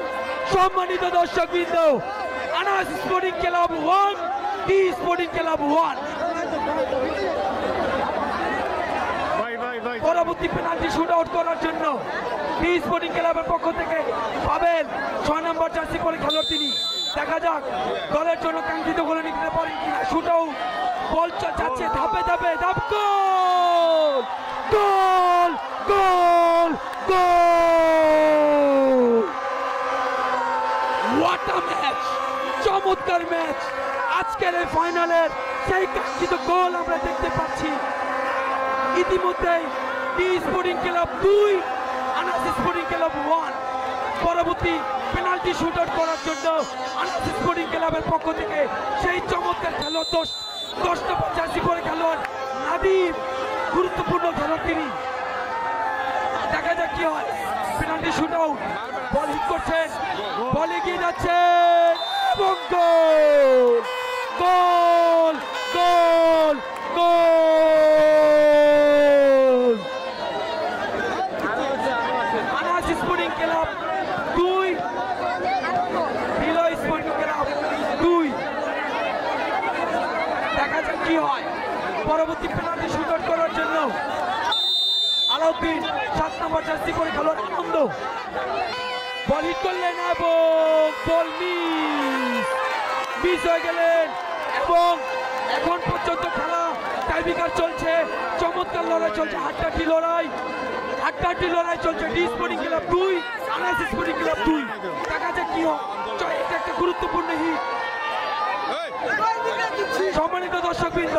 সম্মানিত দর্শকবৃন্দ, আনাস স্পোর্টিং ক্লাব 1, টি স্পোর্টিং ক্লাব 1। পরবর্তী পেনাল্টি শুট আউট করার জন্য টি স্পোর্টিং ক্লাবের পক্ষ থেকে পাবেন 6 নম্বর জার্সি পরে খেলোয়াড় তিনি। দেখা যাক দলের জন্য কাঙ্ক্ষিত গোল নিতে পারেন কিনা। শুট আউট, বল যাচ্ছে ধাপে ধাপে, ধাপ, goal! Goal! Goal! Goal! What a match! চমৎকার ম্যাচ। আজকের এই ফাইনালের সেই কাঙ্ক্ষিত গোল আমরা দেখতে পাচ্ছি। ইতিমধ্যেই T sporting club 2, Anas sporting club 1। পরবর্তী পেনাল্টি শুট আউট করার জন্য আনাস স্পোর্টিং ক্লাবের পক্ষ থেকে সেই চমৎকার খেলোয়াড় 10 নম্বর জার্সি পরে খেলোয়াড় নাদিম, গুরুত্বপূর্ণ খেলোয়াড় তিনি। দেখা যাক কি হয়। Penalty shootout, ball hit করছেন, বল এগিয়ে যাচ্ছেন এবং goal! Goal! Goal! Goal! Anas sporting club 2, Niloy sporting club 2। দেখা যাক কি হয়। পরবর্তী পেনাল্টি শুট আউট করার জন্য আলাউদ্দিন 7 নম্বর জার্সি পরে খেলোয়াড় আনন্দ বল হিট করলেন এবং বল মিস হয়ে গেলেন। এবং এখন পর্যন্ত খেলা টাইব্রেকার চলছে, চমৎকার লড়াই চলছে, হাড্ডাহাড্ডি লড়াই চলছে। T sporting club 2, Anas sporting club 2। দেখা যাক কি হয়। এটা একটা গুরুত্বপূর্ণ হিট। সম্মানিত দর্শকবৃন্দ,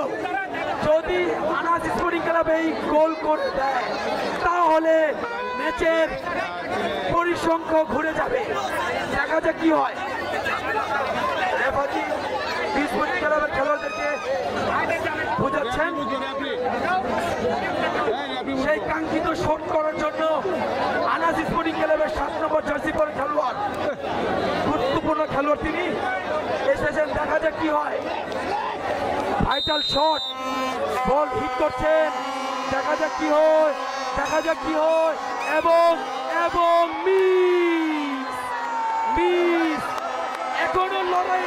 যদি আনাস স্পোর্টিং ক্লাব এই গোল করে দেয় তাহলে ম্যাচের পরিসংখ্যান ঘুরে যাবে। দেখা যাক কি হয়। রেফারি টি স্পোর্টিং ক্লাবের খেলোয়াড়দেরকে বোঝাচ্ছেন সেই কাঙ্ক্ষিত শট করার জন্য আনাস স্পোর্টিং ক্লাবের 7 নম্বর জার্সি পরে খেলোয়াড়, গুরুত্বপূর্ণ খেলোয়াড় তিনি এসেছেন। দেখা যাক কি হয়। ভাইটাল শট, বল হিট করছেন, দেখা যাক কি হয়। দেখা যাক কি হয়। এবং মিস। এখনো লড়াই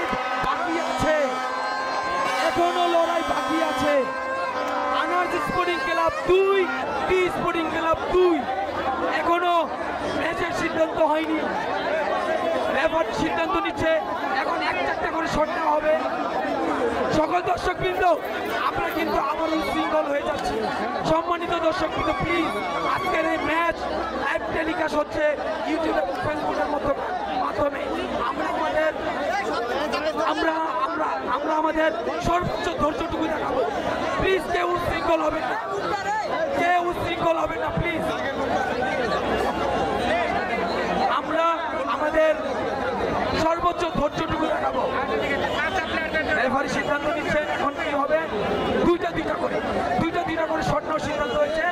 বাকি আছে, আনাস স্পোর্টিং ক্লাব 2, টি স্পোর্টিং ক্লাব 2। এখনো ম্যাচের সিদ্ধান্ত হয়নি। রেফারি সিদ্ধান্ত নিচ্ছে, এখন একটা করে শট নেওয়া হবে। সকল দর্শকবৃন্দ, আমরা কিন্তু আবারও শৃঙ্খল হয়ে যাচ্ছি। সম্মানিত দর্শকবৃন্দ, প্লিজ আজকের এই ম্যাচ লাইভ টেলিকাস্ট হচ্ছে ইউটিউব এবং ফেসবুকের মাধ্যমে। আমরা আমাদের সর্বোচ্চ ধৈর্যটুকু দেখাবো। প্লিজ কেউ উশৃঙ্খল হবে না, প্লিজ। আমরা আমাদের সর্বোচ্চ ধৈর্যটুকু দেখাবো। রেফারি সিদ্ধান্ত নিচ্ছেন এখন কি হবে। দুইটা করে শট নেওয়ার সিদ্ধান্ত হয়েছে।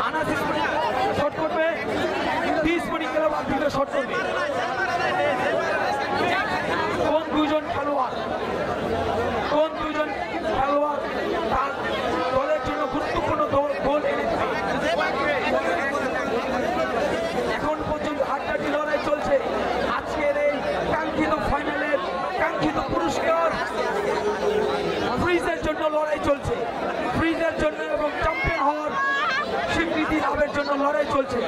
আনাস শট করবে, টি স্পোর্টিং ক্লাব আর 2টা শট করবে। কোন দুজন খেলোয়াড় ফ্রিজের জন্য লড়াই চলছে, ফ্রিজের জন্য এবং চ্যাম্পিয়ন হওয়ার স্বীকৃতি লাভের জন্য লড়াই চলছে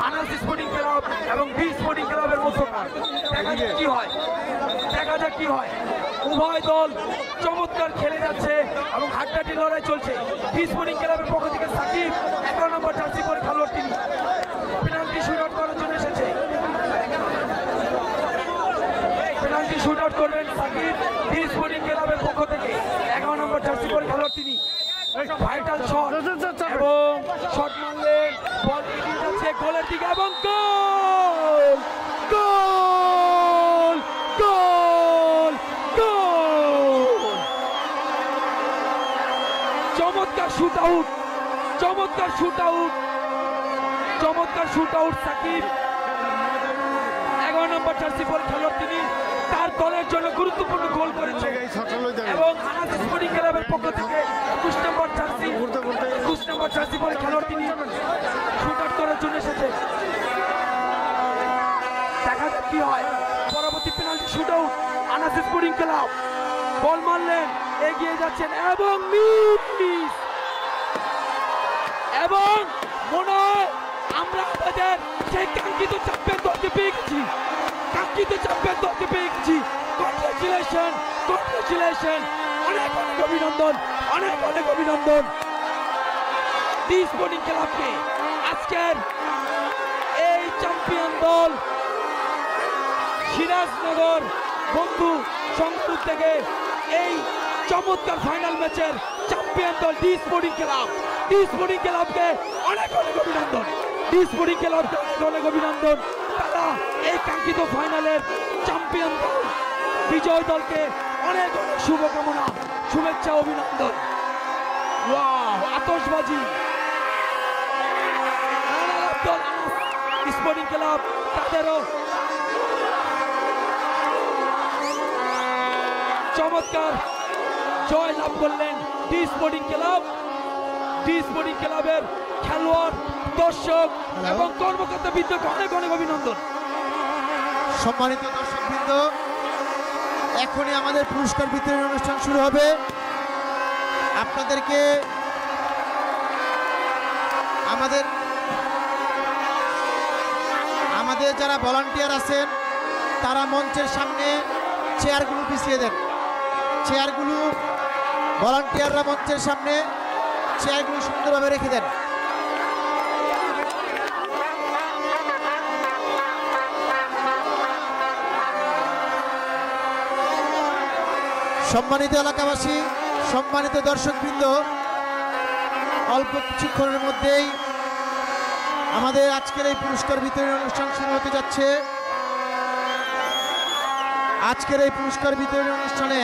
আনাস স্পোর্টিং ক্লাব এবং বি স্পোর্টিং ক্লাবের মধ্যকার। দেখা যাক কি হয়, দেখা যাক কি হয়। উভয় দল চমৎকার খেলে যাচ্ছে এবং হাড্ডাহাড্ডি লড়াই চলছে। বি স্পোর্টিং ক্লাবের পক্ষ থেকে সাকিব 11 নম্বর জার্সি পরে খেলোয়াড়, তিনি পেনাল্টি শুট আউট করার জন্য এসেছে। পেনাল্টি শুট আউট করবেন সাকিব বি স্পোর্টিং ক্লাবের পক্ষ থেকে। 11 নম্বর জার্সি পরে খেলোয়াড়, তিনি ভাইটাল শট এবং শট মারলেন, বল এগিয়ে যাচ্ছে গোলের দিকে এবং গোল গোল গোল গোল। চমৎকার শুট আউট, চমৎকার শুট আউট, চমৎকার শুট আউট সাকিব 11 নম্বর জার্সি পরে খেলোয়াড়, তিনি তার দলের জন্য গুরুত্বপূর্ণ গোল করেছে এবং আনাস স্পোর্টিং ক্লাবের পক্ষ থেকে 21 নম্বর জার্সি পরে খেলোয়াড়, তিনি শুট আউট করার জন্য এসেছে। দেখা যাক কি হয়। পরবর্তী penalty shootout Anas sporting club, ball মারলেন, এগিয়ে যাচ্ছেন এবং মিস, এবং মনে হয় আমরা আমাদের সেই কাঙ্ক্ষিত চ্যাম্পিয়ন দলকে পেয়ে গেছি, কাঙ্ক্ষিত চ্যাম্পিয়ন দলকে পেয়ে গেছি। কনগ্রাচুলেশন, কনগ্রাচুলেশন, অনেক অনেক অভিনন্দন, অনেক অনেক অভিনন্দন ডি স্পোর্টিং ক্লাবকে। আজকের এই চ্যাম্পিয়ন দল সিরাজনগর বন্ধু সংস্কৃত থেকে এই চমৎকার ফাইনাল ম্যাচের চ্যাম্পিয়ন দল D sporting club. D sporting ক্লাবকে অনেক অনেক অভিনন্দন, ডি স্পোর্টিং ক্লাবকে অনেক অনেক অভিনন্দন। তারা এই কাঙ্ক্ষিত ফাইনালের চ্যাম্পিয়ন দল, বিজয় দলকে অনেক অনেক শুভকামনা, শুভেচ্ছা, অভিনন্দন। ওয়াও, আতশবাজি। স্পোর্টিং ক্লাব তাদেরও চমৎকার জয় লাভ করলেন D sporting club. D sporting ক্লাবের খেলোয়াড়, দর্শক এবং কর্মকর্তা বৃন্দকে অনেক অনেক অভিনন্দন। সম্মানিত দর্শকবৃন্দ, এখনই আমাদের পুরস্কার বিতরণ অনুষ্ঠান শুরু হবে। আপনাদেরকে আমাদের যারা ভলান্টিয়ার আছেন তারা মঞ্চের সামনে চেয়ারগুলো পিছিয়ে দেন। চেয়ারগুলো ভলান্টিয়াররা মঞ্চের সামনে চেয়ারগুলো সুন্দরভাবে রেখে দেন। সম্মানিত এলাকাবাসী, সম্মানিত দর্শকবৃন্দ, অল্প কিছুক্ষণের মধ্যেই আমাদের আজকের এই পুরস্কার বিতরণ অনুষ্ঠান শুরু হতে যাচ্ছে। আজকের এই পুরস্কার বিতরণ অনুষ্ঠানে